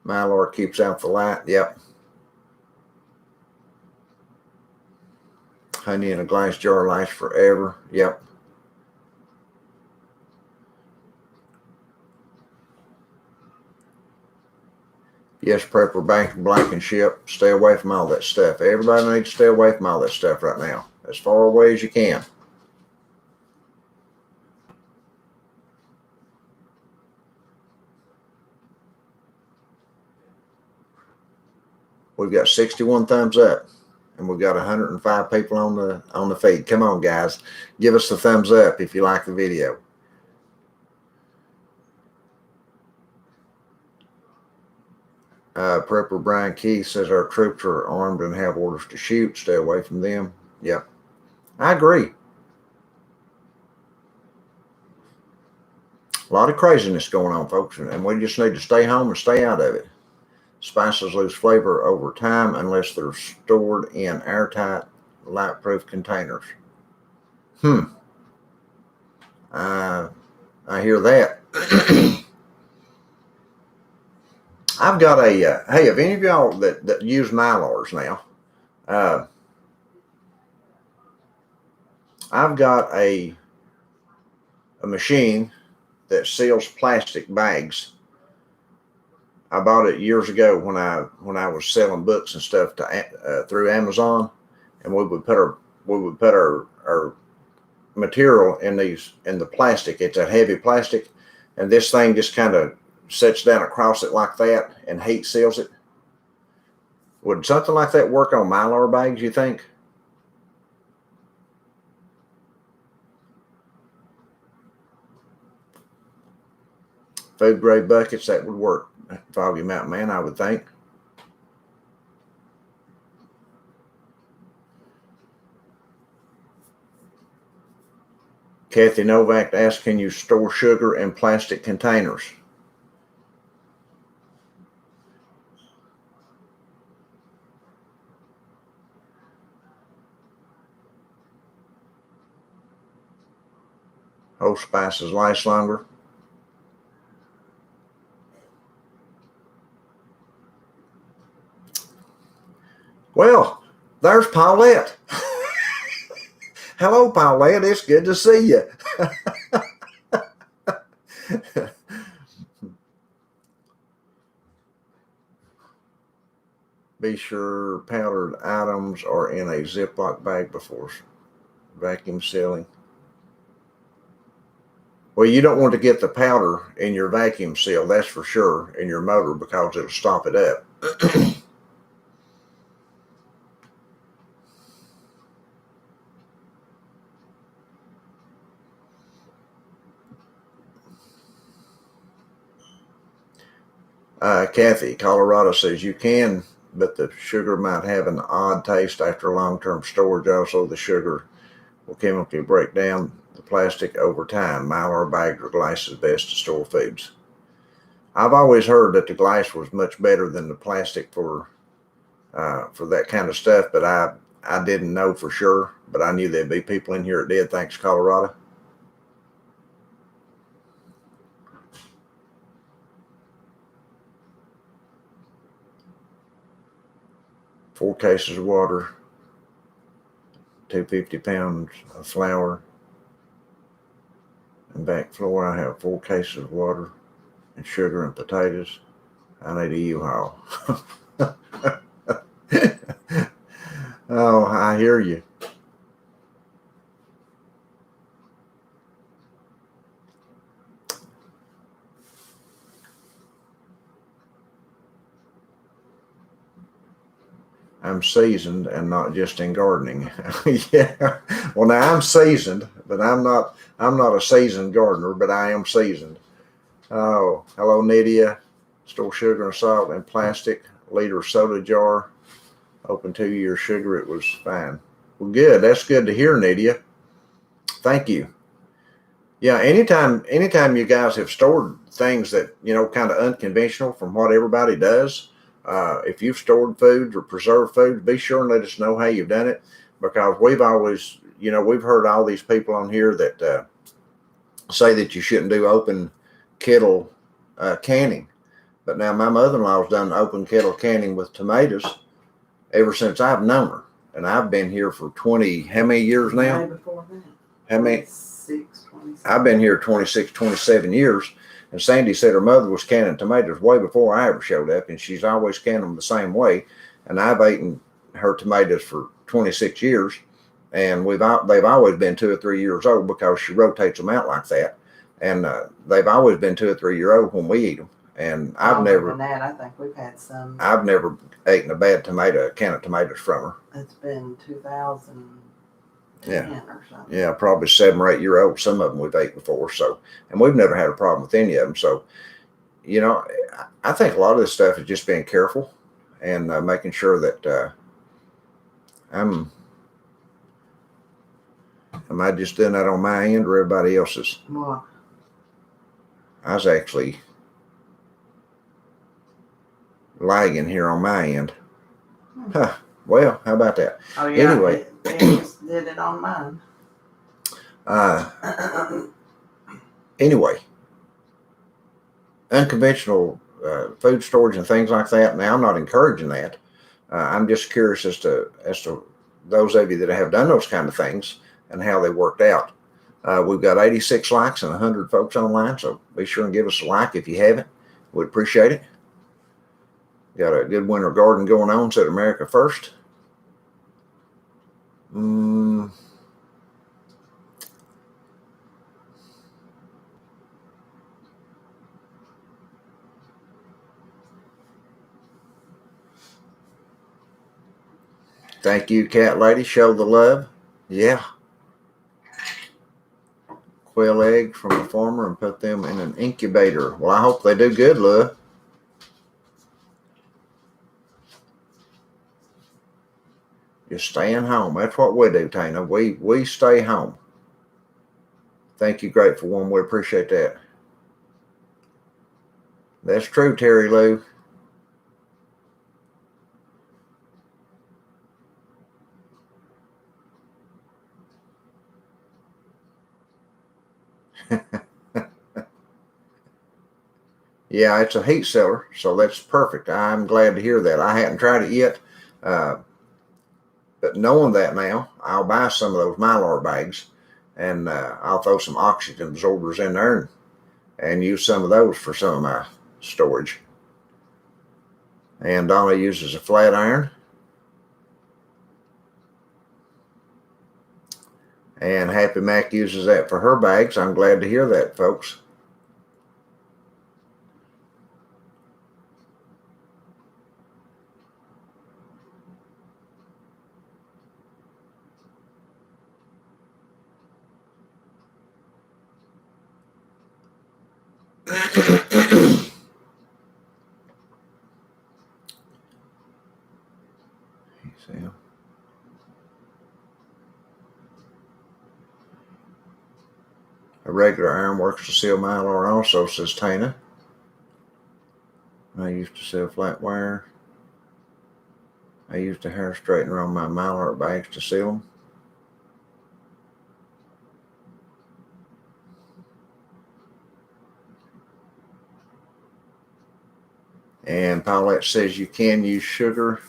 A: Mylor keeps out the light. Yep. Honey in a glass jar lasts forever. Yep. Yes, prepper, bank, blank, and ship. Stay away from all that stuff. Everybody needs to stay away from all that stuff right now. As far away as you can. We've got 61 thumbs up, and we've got 105 people on the feed. Come on, guys, give us the thumbs up if you like the video. Prepper Brian Keith says our troops are armed and have orders to shoot. Stay away from them. Yep, I agree. A lot of craziness going on, folks, and we just need to stay home and stay out of it. Spices lose flavor over time unless they're stored in airtight, light-proof containers. I hear that. I've got a, hey, if any of y'all that use Mylars now, I've got a machine that seals plastic bags. I bought it years ago when I was selling books and stuff through Amazon, and we would put our material in the plastic. It's a heavy plastic, and this thing just kind of sets down across it like that and heat seals it. Would something like that work on Mylar bags, you think? Food grade buckets, that would work. Foggy Mountain Man, I would think. Kathy Novak asked, can you store sugar in plastic containers? Whole spices last longer. Well, there's Paulette. Hello, Paulette. It's good to see you. Be sure powdered items are in a Ziploc bag before vacuum sealing. Well, you don't want to get the powder in your vacuum seal, that's for sure, in your motor, because it'll stop it up. Kathy, Colorado says you can, but the sugar might have an odd taste after long-term storage. Also, the sugar will chemically break down the plastic over time. Mylar bags or glass is best to store foods. I've always heard that the glass was much better than the plastic for that kind of stuff, but I didn't know for sure. But I knew there'd be people in here that did. Thanks, Colorado. Four cases of water, 250 pounds of flour, and back floor I have 4 cases of water and sugar and potatoes. I need a U-Haul. Oh, I hear you. I'm seasoned and not just in gardening. Yeah. Well, now I'm seasoned, but I'm not a seasoned gardener, but I am seasoned. Oh, hello, Nydia. Store sugar and salt in plastic liter soda jar. Open 2 years sugar. It was fine. Well, good. That's good to hear, Nydia. Thank you. Yeah. Anytime you guys have stored things that, kind of unconventional from what everybody does, if you've stored foods or preserved foods, be sure and let us know how you've done it, because we've always, we've heard all these people on here that say that you shouldn't do open kettle canning. But now my mother-in-law's done open kettle canning with tomatoes ever since I've known her. And I've been here for 20, how many years now?
B: Way before that.
A: How many?
B: 26, 27.
A: I've been here 26, 27 years. And Sandy said her mother was canning tomatoes way before I ever showed up, and she's always canned them the same way. And I've eaten her tomatoes for 26 years, and they've always been 2 or 3 years old because she rotates them out like that. And they've always been 2 or 3 year old when we eat them. And I've never.
B: Than that, I think we've had some.
A: I've never eaten a bad can of tomatoes from her.
B: It's been 2010 or something.
A: Yeah, probably 7 or 8 year old. Some of them we've ate before. So, and we've never had a problem with any of them. So, I think a lot of this stuff is just being careful and making sure that am I just doing that on my end or everybody else's?
B: Well,
A: I was actually lagging here on my end. Huh. Well, how about that?
B: Oh yeah.
A: Anyway,
B: it just did it on mine.
A: Anyway, unconventional food storage and things like that. Now, I'm not encouraging that. I'm just curious as to those of you that have done those kind of things and how they worked out. We've got 86 likes and 100 folks online, so be sure and give us a like if you haven't. We'd appreciate it. Got a good winter garden going on, said America First. Thank you, cat lady. Show the love. Yeah. Quail eggs from a farmer and put them in an incubator. Well, I hope they do good, love. Just staying home. That's what we do, Tina. We stay home. Thank you, Grateful One. We appreciate that. That's true, Terry Lou. Yeah, it's a heat sealer, so that's perfect. I'm glad to hear that. I hadn't tried it yet, uh, but knowing that now, I'll buy some of those Mylar bags, and I'll throw some oxygen absorbers in there and use some of those for some of my storage. And Donna uses a flat iron, and Happy Mac uses that for her bags. I'm glad to hear that, folks. See. A regular iron works to seal Mylar also, says Tana. I used to sell flat wire. I used a hair straightener on my Mylar bags to seal them. And Paulette says you can use sugar.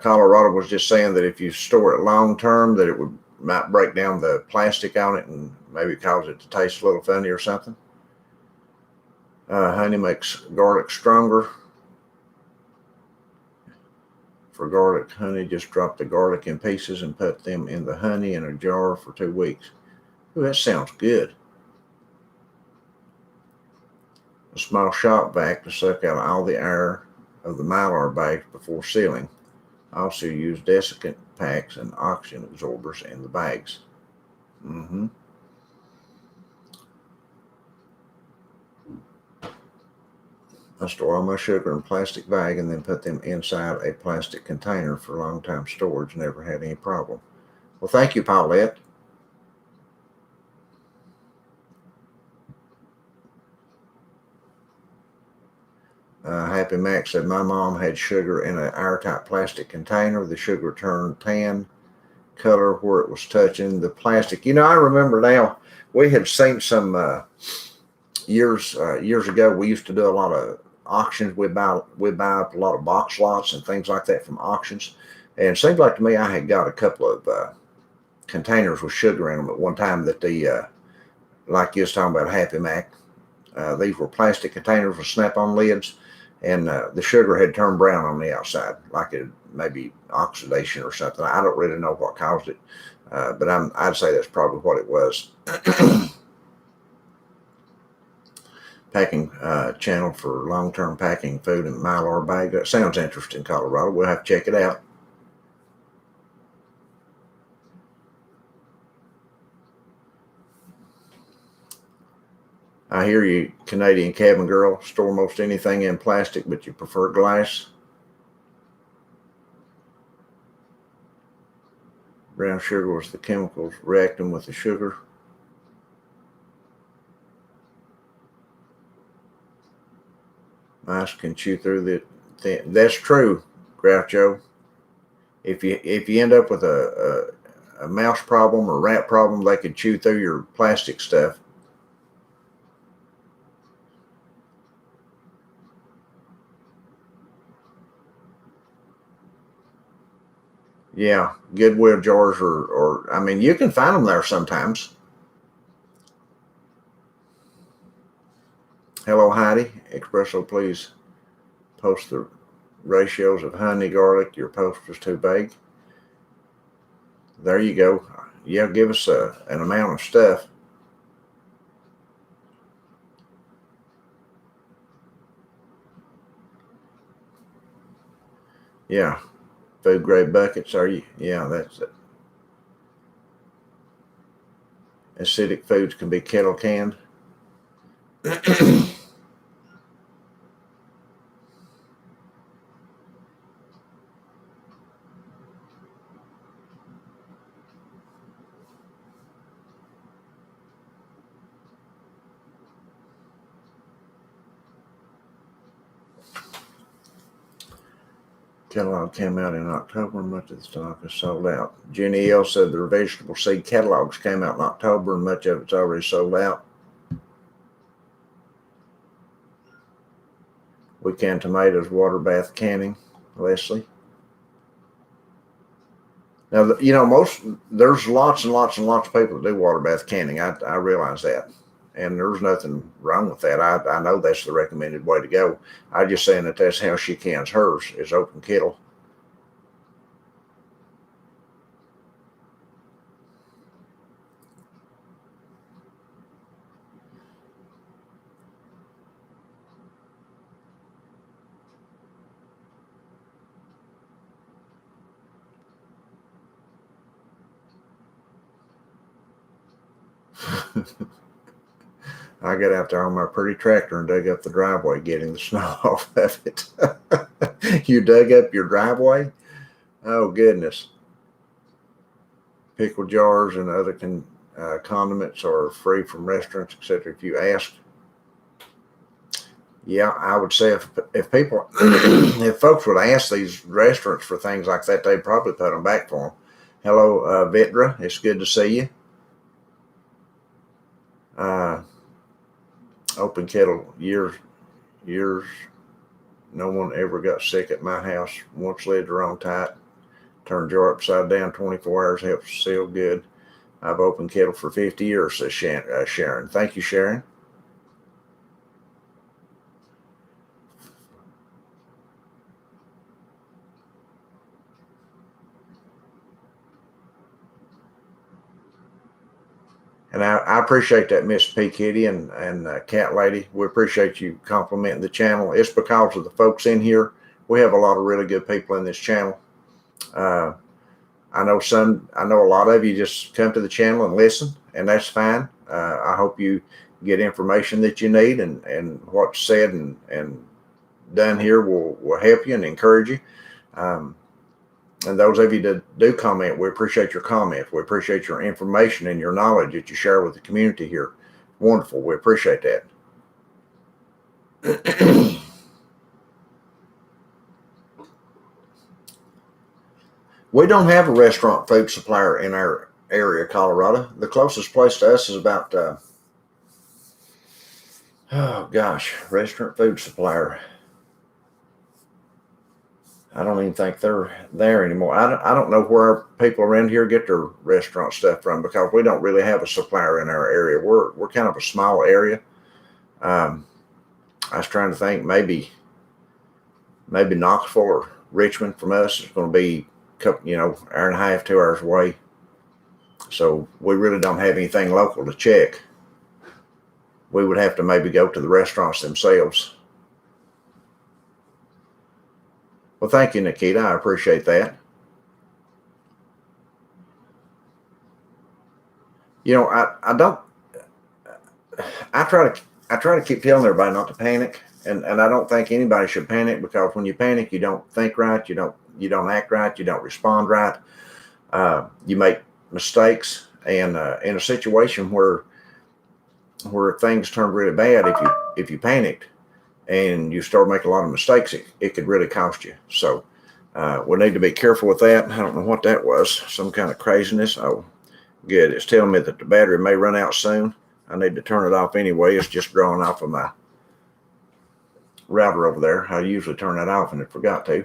A: Colorado was just saying that if you store it long term, that it might break down the plastic on it and maybe cause it to taste a little funny or something. Honey makes garlic stronger. For garlic honey, just drop the garlic in pieces and put them in the honey in a jar for 2 weeks. Ooh, that sounds good. A small shop vac to suck out all the air of the Mylar bags before sealing. Also use desiccant packs and oxygen absorbers in the bags. I store all my sugar in a plastic bag and then put them inside a plastic container for long-time storage. Never had any problem. Well, thank you, Paulette. Happy Mac said, my mom had sugar in an airtight plastic container. The sugar turned tan color where it was touching the plastic. You know, I remember now, we had seen some years ago, we used to do a lot of auctions. We'd buy up a lot of box lots and things like that from auctions. And it seems like to me I had got a couple of containers with sugar in them at one time that like you was talking about Happy Mac, these were plastic containers with snap-on lids, and the sugar had turned brown on the outside, like it maybe oxidation or something. I don't really know what caused it, but I'd say that's probably what it was. Packing channel for long-term packing food in Mylar bag. That sounds interesting, Colorado. We'll have to check it out. I hear you, Canadian cabin girl. Store most anything in plastic, but you prefer glass. Brown sugar was the chemicals reacting with the sugar. Mice can chew through the. That's true, Groucho. If you end up with a mouse problem or rat problem, they could chew through your plastic stuff. Yeah, Goodwill jars or I mean, you can find them there sometimes. Hello, Heidi. Espresso, please post the ratios of honey, garlic. Your post was too big. There you go. Yeah, give us an amount of stuff. Yeah, food grade buckets. Are you? Yeah, that's it. Acidic foods can be kettle canned. Catalog came out in October. Much of the stock is sold out. Jenny L said their vegetable seed catalogs came out in October and much of it's already sold out. We can tomatoes, water bath canning, Leslie. Now, there's lots and lots and lots of people that do water bath canning. I realize that. And there's nothing wrong with that. I know that's the recommended way to go. I'm just saying that that's how she cans hers, is open kettle. I got out there on my pretty tractor and dug up the driveway, getting the snow off of it. You dug up your driveway? Oh, goodness. Pickle jars and other condiments are free from restaurants, etc. If you ask. Yeah, I would say if people, if folks would ask these restaurants for things like that, they'd probably put them back for them. Hello, Vitra. It's good to see you. Open kettle, years, no one ever got sick at my house. Once lids are on tight, turn jar upside down 24 hours, helps seal good. I've opened kettle for 50 years, says Sharon. Thank you, Sharon. And I appreciate that, Miss P. Kitty and Cat Lady. We appreciate you complimenting the channel. It's because of the folks in here. We have a lot of really good people in this channel. I know a lot of you just come to the channel and listen, and that's fine. I hope you get information that you need, and what's said and done here will help you and encourage you. And those of you that do comment, we appreciate your comments. We appreciate your information and your knowledge that you share with the community here. Wonderful. We appreciate that. We don't have a restaurant food supplier in our area, Colorado. The closest place to us is about, restaurant food supplier. I don't even think they're there anymore. I don't know where people around here get their restaurant stuff from, because we don't really have a supplier in our area. We're kind of a small area. I was trying to think, maybe Knoxville or Richmond from us is going to be hour and a half, 2 hours away. So we really don't have anything local to check. We would have to maybe go to the restaurants themselves. Well, thank you, Nikita. I appreciate that. I try to keep telling everybody not to panic, and I don't think anybody should panic, because when you panic, you don't think right, you don't act right, you don't respond right. You make mistakes, and in a situation where things turn really bad, if you panicked and you start making a lot of mistakes, it could really cost you. So we need to be careful with that. I don't know what that was, some kind of craziness. Oh, good. It's telling me that the battery may run out soon. I need to turn it off anyway. It's just drawing off of my router over there. I usually turn that off and I forgot to.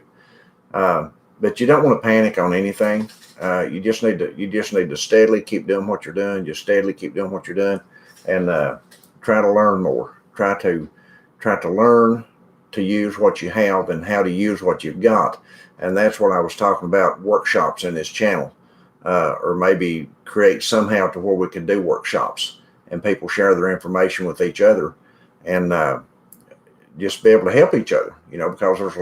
A: But you don't want to panic on anything. You just need to steadily keep doing what you're doing. Just steadily keep doing what you're doing, and try to learn more. Try to learn to use what you have and how to use what you've got. And that's what I was talking about, workshops in this channel, or maybe create somehow to where we can do workshops and people share their information with each other, and just be able to help each other, because there's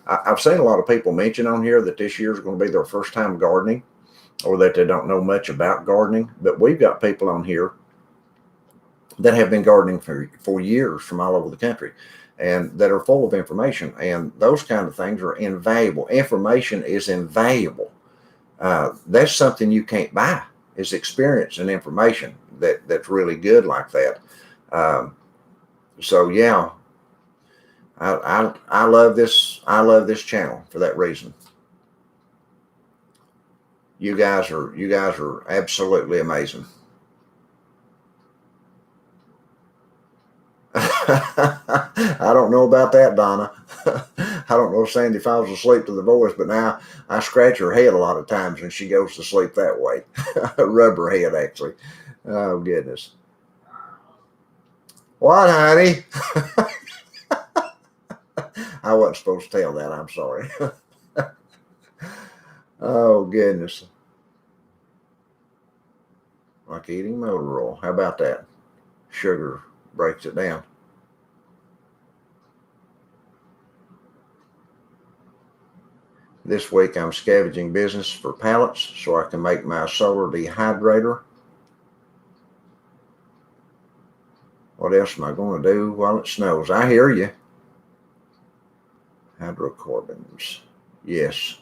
A: I've seen a lot of people mention on here that this year is going to be their first time gardening, or that they don't know much about gardening. But we've got people on here that have been gardening for years from all over the country, and that are full of information, and those kind of things are invaluable. Information is invaluable. That's something you can't buy, is experience and information that's really good like that. So yeah, I love this. I love this channel for that reason. You guys are absolutely amazing. I don't know about that, Donna. I don't know if Sandy falls asleep to the voice, but now I scratch her head a lot of times and she goes to sleep that way. Rub her head, actually. Oh, goodness. What, honey? I wasn't supposed to tell that. I'm sorry. Oh, goodness. Like eating motor oil. How about that? Sugar breaks it down. This week I'm scavenging business for pallets so I can make my solar dehydrator. What else am I going to do while it snows? I hear you. Hydrocarbons. Yes.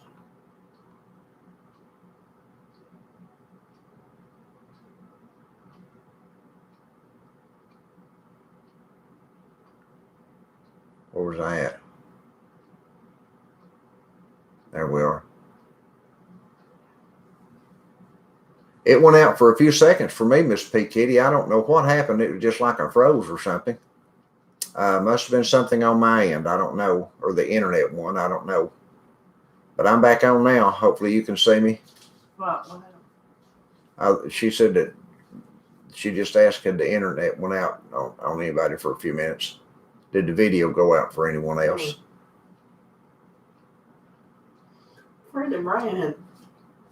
A: Where was I at? There we are. It went out for a few seconds for me, Miss P. Kitty. I don't know what happened. It was just like I froze or something. Must have been something on my end. I don't know. Or the internet one. I don't know. But I'm back on now. Hopefully you can see me.
B: What?
A: She said that she just asked if the internet went out on anybody for a few minutes. Did the video go out for anyone else?
B: Freddie Bryan had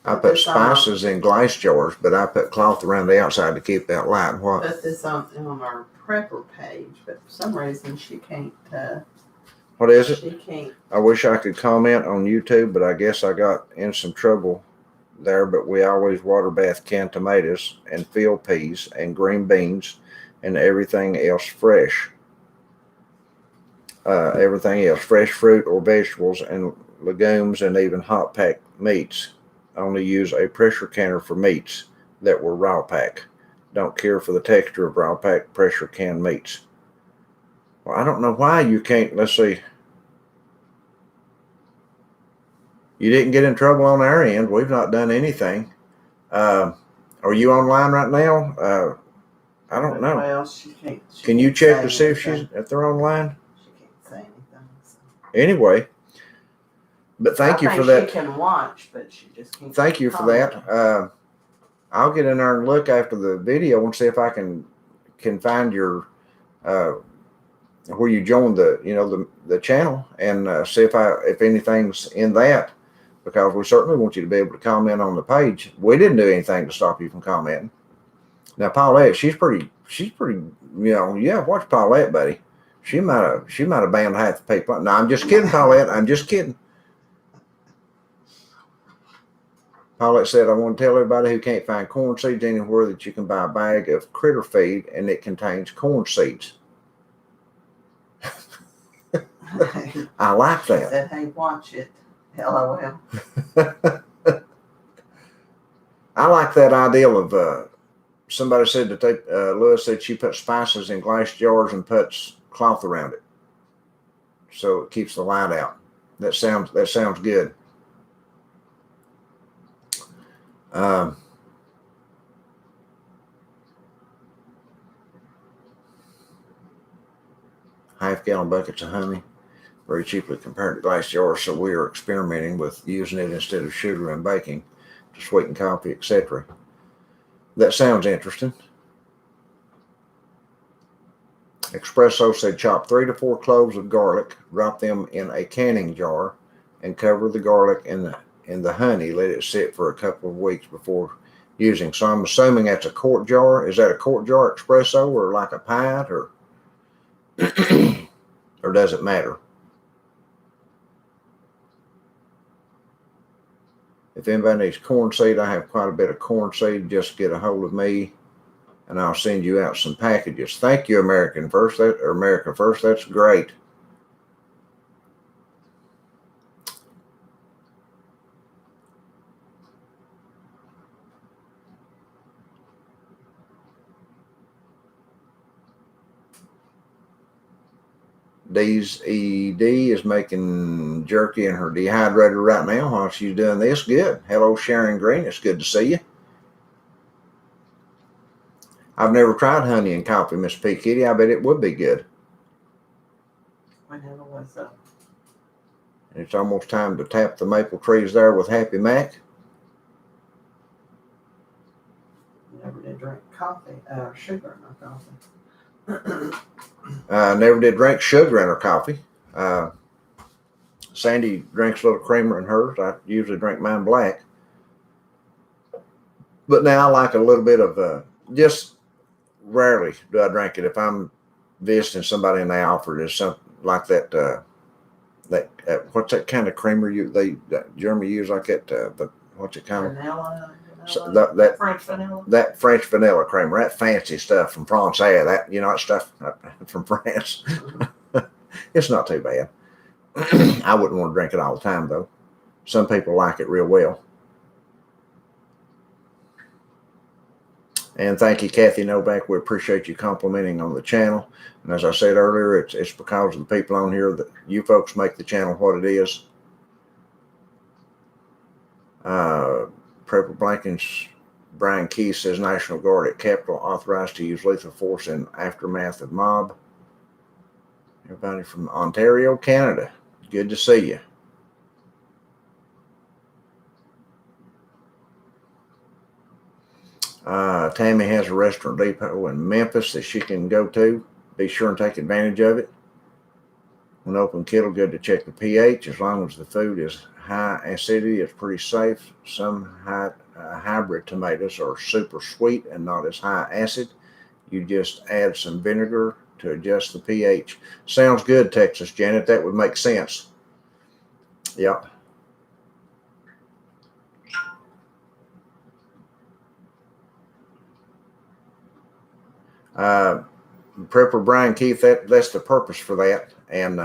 A: I put spices in glass jars, but I put cloth around the outside to keep that light. What?
B: put this on our prepper page, but for some reason she can't.
A: What is it?
B: She can't.
A: I wish I could comment on YouTube, but I guess I got in some trouble there. But we always water bath canned tomatoes and field peas and green beans and everything else fresh. Everything else, fresh fruit or vegetables and legumes and even hot packed meats. Only use a pressure canner for meats that were raw pack. Don't care for the texture of raw pack pressure canned meats. Well, I don't know why you can't. Let's see. You didn't get in trouble on our end. We've not done anything. Are you online right now? I don't know.
B: Well, she can't.
A: Can you check to see if they're online?
B: She can't say anything. So.
A: Anyway, but thank you for that.
B: She can watch, but she just can't.
A: Thank you for that. I'll get in there and look after the video and see if I can find your where you joined the channel and see if anything's in that, because we certainly want you to be able to comment on the page. We didn't do anything to stop you from commenting. Now Paulette, she's pretty. Watch Paulette, buddy. She might have banned half the people. No, I'm just kidding, Paulette. I'm just kidding. Paulette said, I want to tell everybody who can't find corn seeds anywhere that you can buy a bag of critter feed and it contains corn seeds. I like that.
B: She said, hey, watch it. LOL.
A: I like that ideal of somebody said that Lewis said she puts spices in glass jars and puts cloth around it so it keeps the light out. That sounds good. Half-gallon buckets of honey, very cheaply compared to glass jars, so we are experimenting with using it instead of sugar and baking to sweeten coffee, etc. That sounds interesting. Espresso said chop 3 to 4 cloves of garlic, drop them in a canning jar, and cover the garlic in the honey. Let it sit for a couple of weeks before using. So I'm assuming that's a quart jar. Is that a quart jar espresso or like a pint or or does it matter? If anybody needs corn seed, I have quite a bit of corn seed. Just get a hold of me and I'll send you out some packages. Thank you, America First. That's great. DZED is making jerky in her dehydrator right now while she's doing this. Good. Hello, Sharon Green. It's good to see you. I've never tried honey and coffee, Miss P. Kitty. I bet it would be good.
B: coffee handle was up.
A: It's almost time to tap the maple trees there with Happy Mac.
B: Never did drink coffee, sugar in our coffee.
A: Never did drink sugar in her coffee. Sandy drinks a little creamer in hers. I usually drink mine black. But now I like a little bit of, just rarely do I drink it. If I'm visiting somebody and they offer it, something like that, what's that kind of creamer Jeremy use like that, what's it kind of?
B: Vanilla,
A: So
B: that French vanilla.
A: That French vanilla creamer, that fancy stuff from France, that that stuff from France. It's not too bad. I wouldn't want to drink it all the time though. Some people like it real well. And thank you, Kathy Novak. We appreciate you complimenting on the channel. And as I said earlier, it's because of the people on here that you folks make the channel what it is. Prepper Blankens Brian Key says National Guard at Capitol authorized to use lethal force in aftermath of mob. Everybody from Ontario, Canada. Good to see you. Tammy has a restaurant depot in Memphis that she can go to. Be sure and take advantage of it. When open kettle, good to check the pH. As long as the food is high acidity, it's pretty safe. Some hybrid tomatoes are super sweet and not as high acid. You just add some vinegar to adjust the pH. Sounds good, Texas Janet. That would make sense. Yep. Prepper Brian Keith, that's the purpose for that. And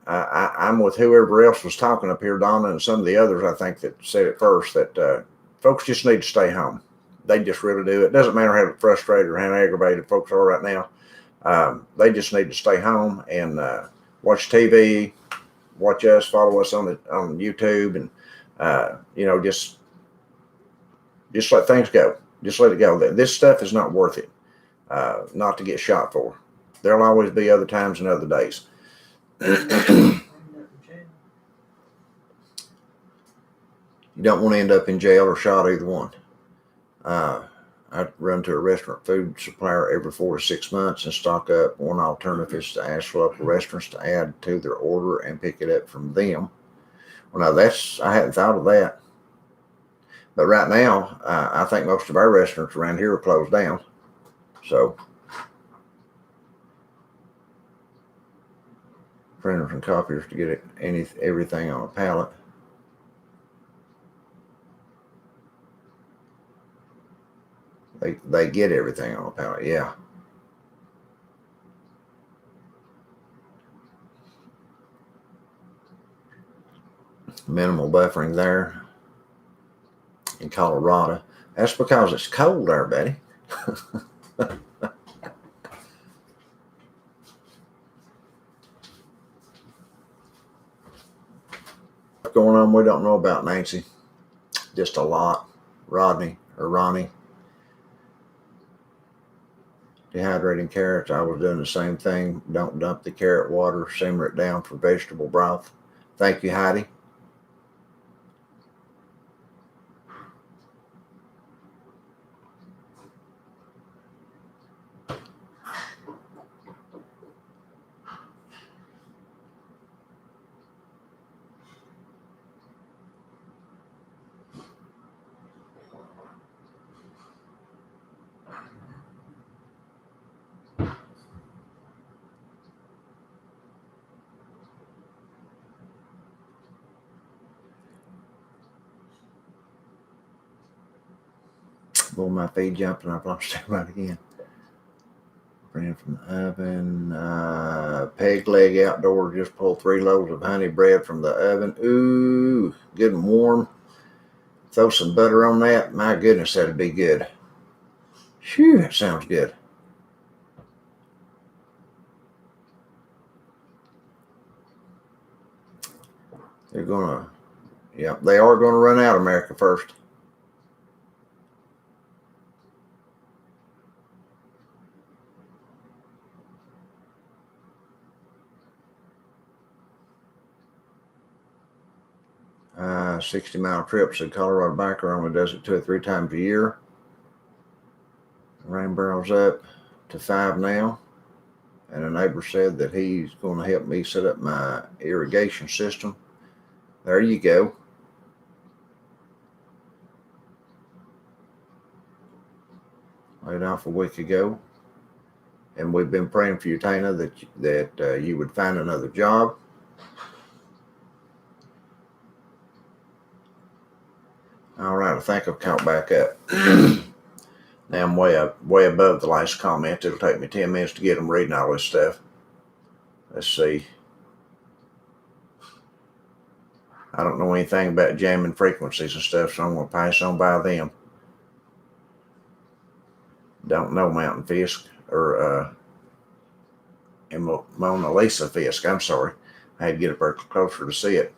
A: I'm with whoever else was talking up here, Donna, and some of the others, I think, that said it first, that folks just need to stay home. They just really do. It doesn't matter how frustrated or how aggravated folks are right now. They just need to stay home and watch TV, watch us, follow us on YouTube, and just let things go. Just let it go. This stuff is not worth it. Not to get shot for. There'll always be other times and other days. You don't want to end up in jail or shot, either one. I run to a restaurant food supplier every 4 to 6 months and stock up. One alternative is to ask local restaurants to add to their order and pick it up from them. Well, now I hadn't thought of that. But right now, I think most of our restaurants around here are closed down. So, printers and copiers to get everything on a pallet. They get everything on a pallet, yeah. Minimal buffering there in Colorado. That's because it's cold there, Betty. What's going on we don't know about, Nancy? Just a lot. Ronnie. Dehydrating carrots, I was doing the same thing. Don't dump the carrot water, simmer it down for vegetable broth. Thank you, Heidi. Boy, my feet jumping. I've lost everybody again. Bring from the oven. Peg leg outdoors. Just pull 3 loaves of honey bread from the oven. Ooh, good and warm. Throw some butter on that. My goodness, that'd be good. Phew, that sounds good. They are gonna run out, America First. 60-mile trips. A Colorado biker only does it 2 or 3 times a year. Rain barrel's up to 5 now. And a neighbor said that he's going to help me set up my irrigation system. There you go. Laid off a week ago. And we've been praying for you, Tana, that you would find another job. All right, I think I've caught back up. Now I'm way above the last comment. It'll take me 10 minutes to get them reading all this stuff. Let's see. I don't know anything about jamming frequencies and stuff, so I'm going to pass on by them. Don't know Mountain Fisk or Mona Lisa Fisk. I'm sorry. I had to get up there closer to see it.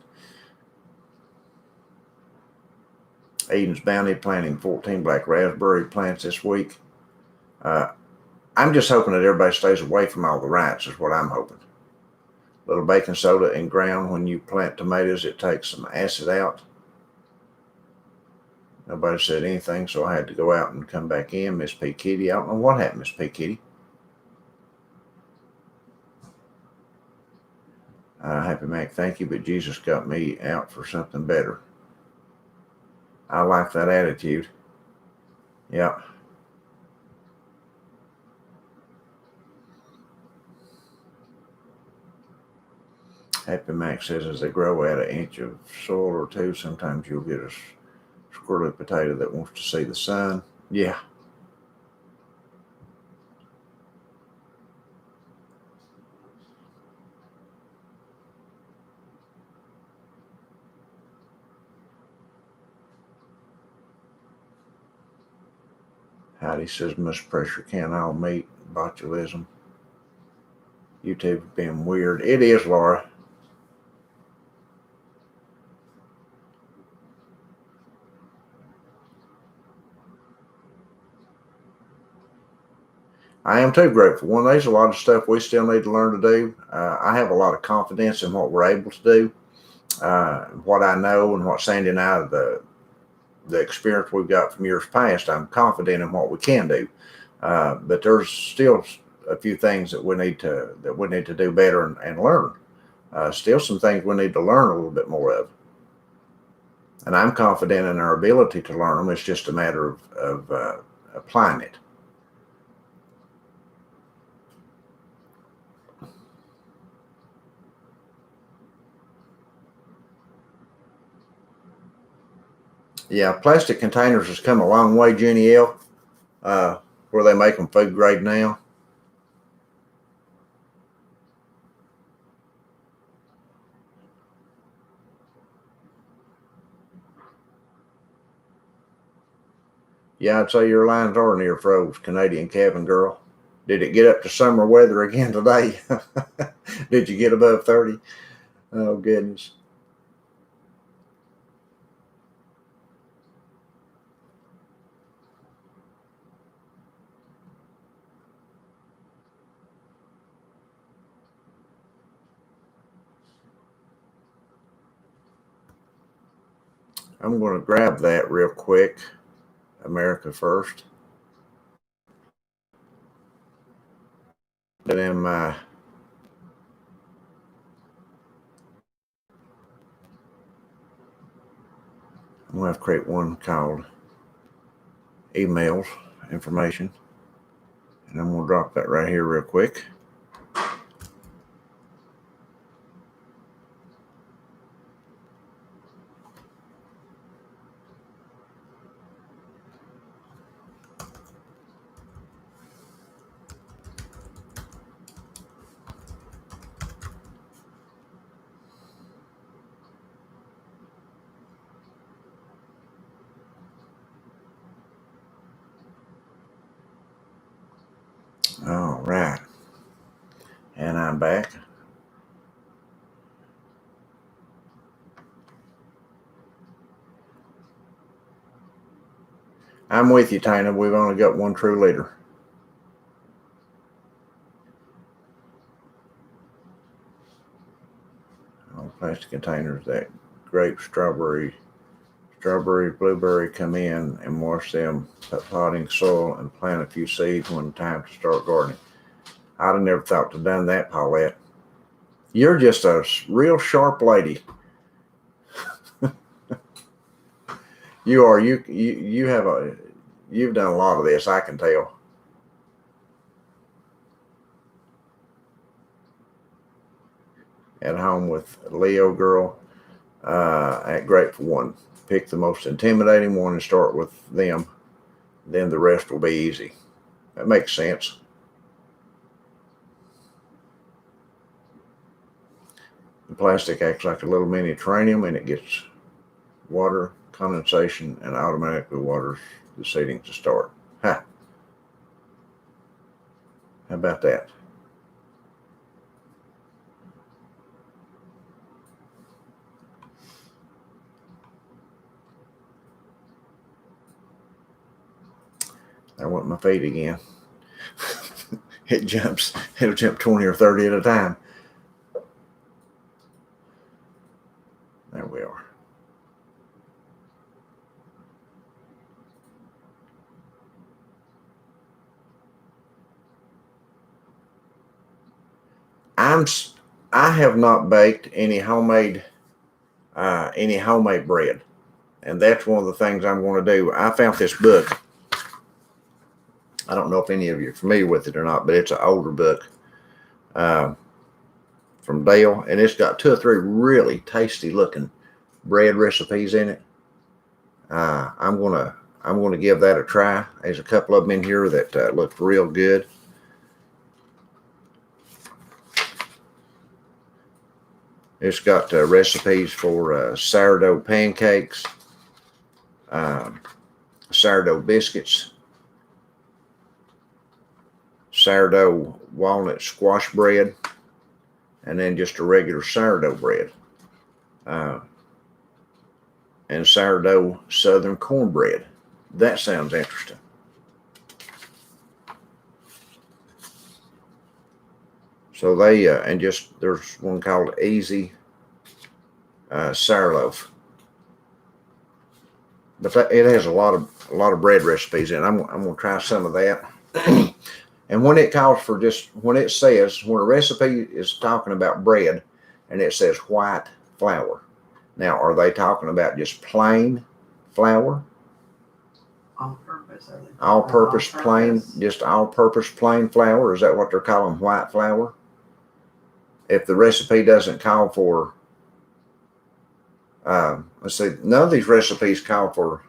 A: Eden's Bounty planting 14 black raspberry plants this week. I'm just hoping that everybody stays away from all the rats is what I'm hoping. A little baking soda in ground when you plant tomatoes, it takes some acid out. Nobody said anything, so I had to go out and come back in. Miss P. Kitty, I don't know what happened, Miss P. Kitty. Happy Mac, thank you, but Jesus got me out for something better. I like that attitude. Yeah. Happy Mac says as they grow out an inch of soil or two, sometimes you'll get a squirrely potato that wants to see the sun. Yeah. Heidi says must pressure can all meat botulism. YouTube being weird. It is, Laura. I am too grateful. One, there's a lot of stuff we still need to learn to do. I have a lot of confidence in what we're able to do. What I know and what Sandy and I, the experience we've got from years past, I'm confident in what we can do. But there's still a few things that we need to do better and learn. Still some things we need to learn a little bit more of. And I'm confident in our ability to learn them. It's just a matter of applying it. Yeah, plastic containers has come a long way, Jenny L. Where they make them food grade now. Yeah, I'd say your lines are near froze, Canadian cabin girl. Did it get up to summer weather again today? Did you get above 30? Oh, goodness. I'm going to grab that real quick. America First. Then I'm going to have to create one called emails information. And I'm going to drop that right here real quick. All right. And I'm back. I'm with you, Tina. We've only got one true leader. All plastic containers that grape, strawberry, blueberry come in and wash them, put potting soil, and plant a few seeds when time to start gardening. I'd have never thought to done that, Paulette. You're just a real sharp lady. You are. You've done a lot of this, I can tell. At home with Leo girl at Grateful One. Pick the most intimidating one and start with them. Then the rest will be easy. That makes sense. The plastic acts like a little mini terrarium, and it gets water, condensation, and automatically waters the seeding to start. Ha! How about that? I want my feet again. It'll jump 20 or 30 at a time. There we are. I have not baked any homemade bread, and that's one of the things I'm going to do. I found this book. I don't know if any of you are familiar with it or not, but it's an older book from Dale, and it's got 2 or 3 really tasty looking bread recipes in it. I'm gonna give that a try. There's a couple of them in here that look real good. It's got recipes for sourdough pancakes, sourdough biscuits, sourdough walnut squash bread, and then just a regular sourdough bread, and sourdough southern cornbread. That sounds interesting. So they and just there's one called Easy Sour Loaf, but it has a lot of bread recipes in it. I'm gonna try some of that. And when it calls for when it says, when a recipe is talking about bread and it says white flour, now are they talking about just plain flour?
B: All-purpose.
A: All-purpose plain, just all-purpose plain flour? Is that what they're calling white flour? If the recipe doesn't call for, let's see, none of these recipes call for,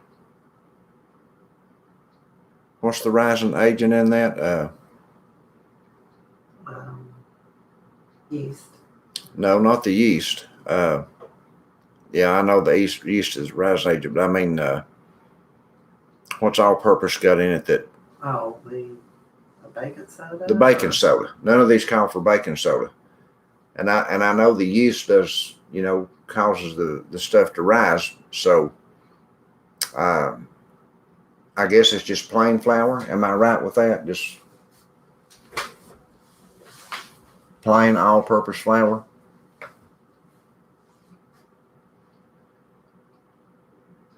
A: what's the rising agent in that?
B: Yeast.
A: No, not the yeast. Yeah, I know the yeast is rising agent, but I mean, what's all-purpose got in it that?
B: Oh, the baking soda.
A: The baking soda. None of these call for baking soda, and I know the yeast does, causes the stuff to rise. So, I guess it's just plain flour. Am I right with that? Just plain all-purpose flour.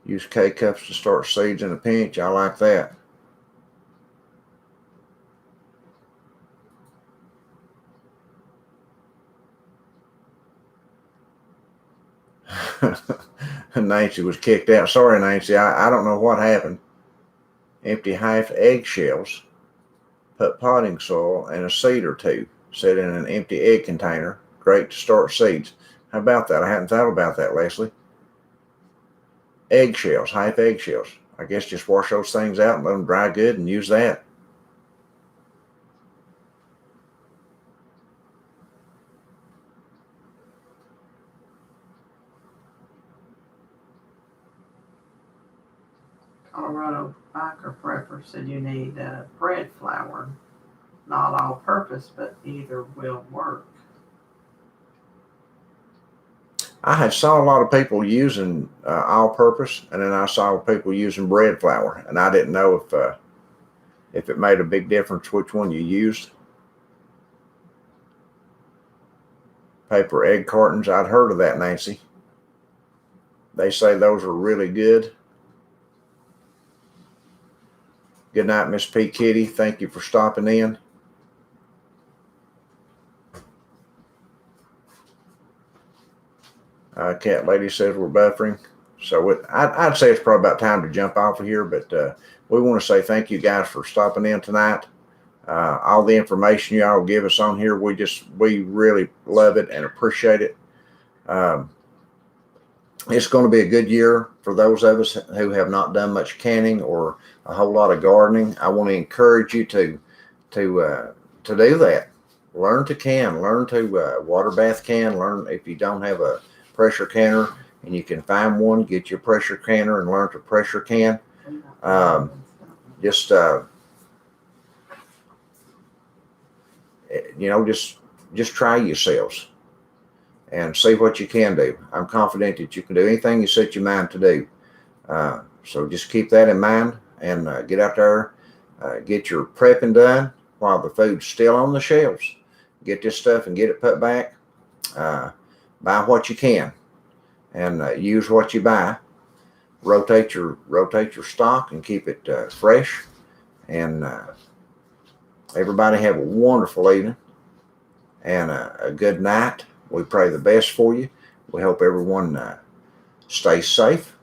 A: Use K-cups to start seeds in a pinch. I like that. Nancy was kicked out. Sorry, Nancy. I don't know what happened. Empty half eggshells. Put potting soil and a seed or 2. Set in an empty egg container. Great to start seeds. How about that? I hadn't thought about that, Leslie. Eggshells, half eggshells. I guess just wash those things out and let them dry good and use that.
B: Colorado Biker Prepper said you need bread flour. Not all purpose, but either will work.
A: I had saw a lot of people using all-purpose, and then I saw people using bread flour, and I didn't know if it made a big difference which one you used. Paper egg cartons, I'd heard of that, Nancy. They say those are really good. Good night, Miss P. Kitty. Thank you for stopping in. Cat Lady says we're buffering. So I'd say it's probably about time to jump off of here, but we want to say thank you guys for stopping in tonight. All the information y'all give us on here, we really love it and appreciate it. It's going to be a good year for those of us who have not done much canning or a whole lot of gardening. I want to encourage you to do that. Learn to can. Learn to water bath can. Learn if you don't have a pressure canner and you can find one, get your pressure canner and learn to pressure can. Just try yourselves and see what you can do. I'm confident that you can do anything you set your mind to do. So just keep that in mind and get out there, get your prepping done while the food's still on the shelves. Get this stuff and get it put back. Buy what you can and use what you buy. Rotate your stock and keep it fresh. And everybody have a wonderful evening and a good night. We pray the best for you. We hope everyone stays safe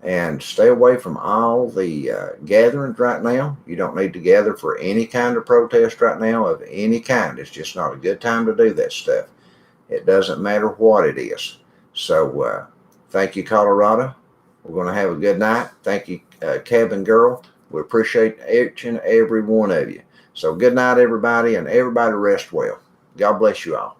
A: and stay away from all the gatherings right now. You don't need to gather for any kind of protest right now of any kind. It's just not a good time to do that stuff. It doesn't matter what it is. So thank you, Colorado. We're going to have a good night. Thank you, Cabin Girl. We appreciate each and every one of you. So good night, everybody, and everybody rest well. God bless you all.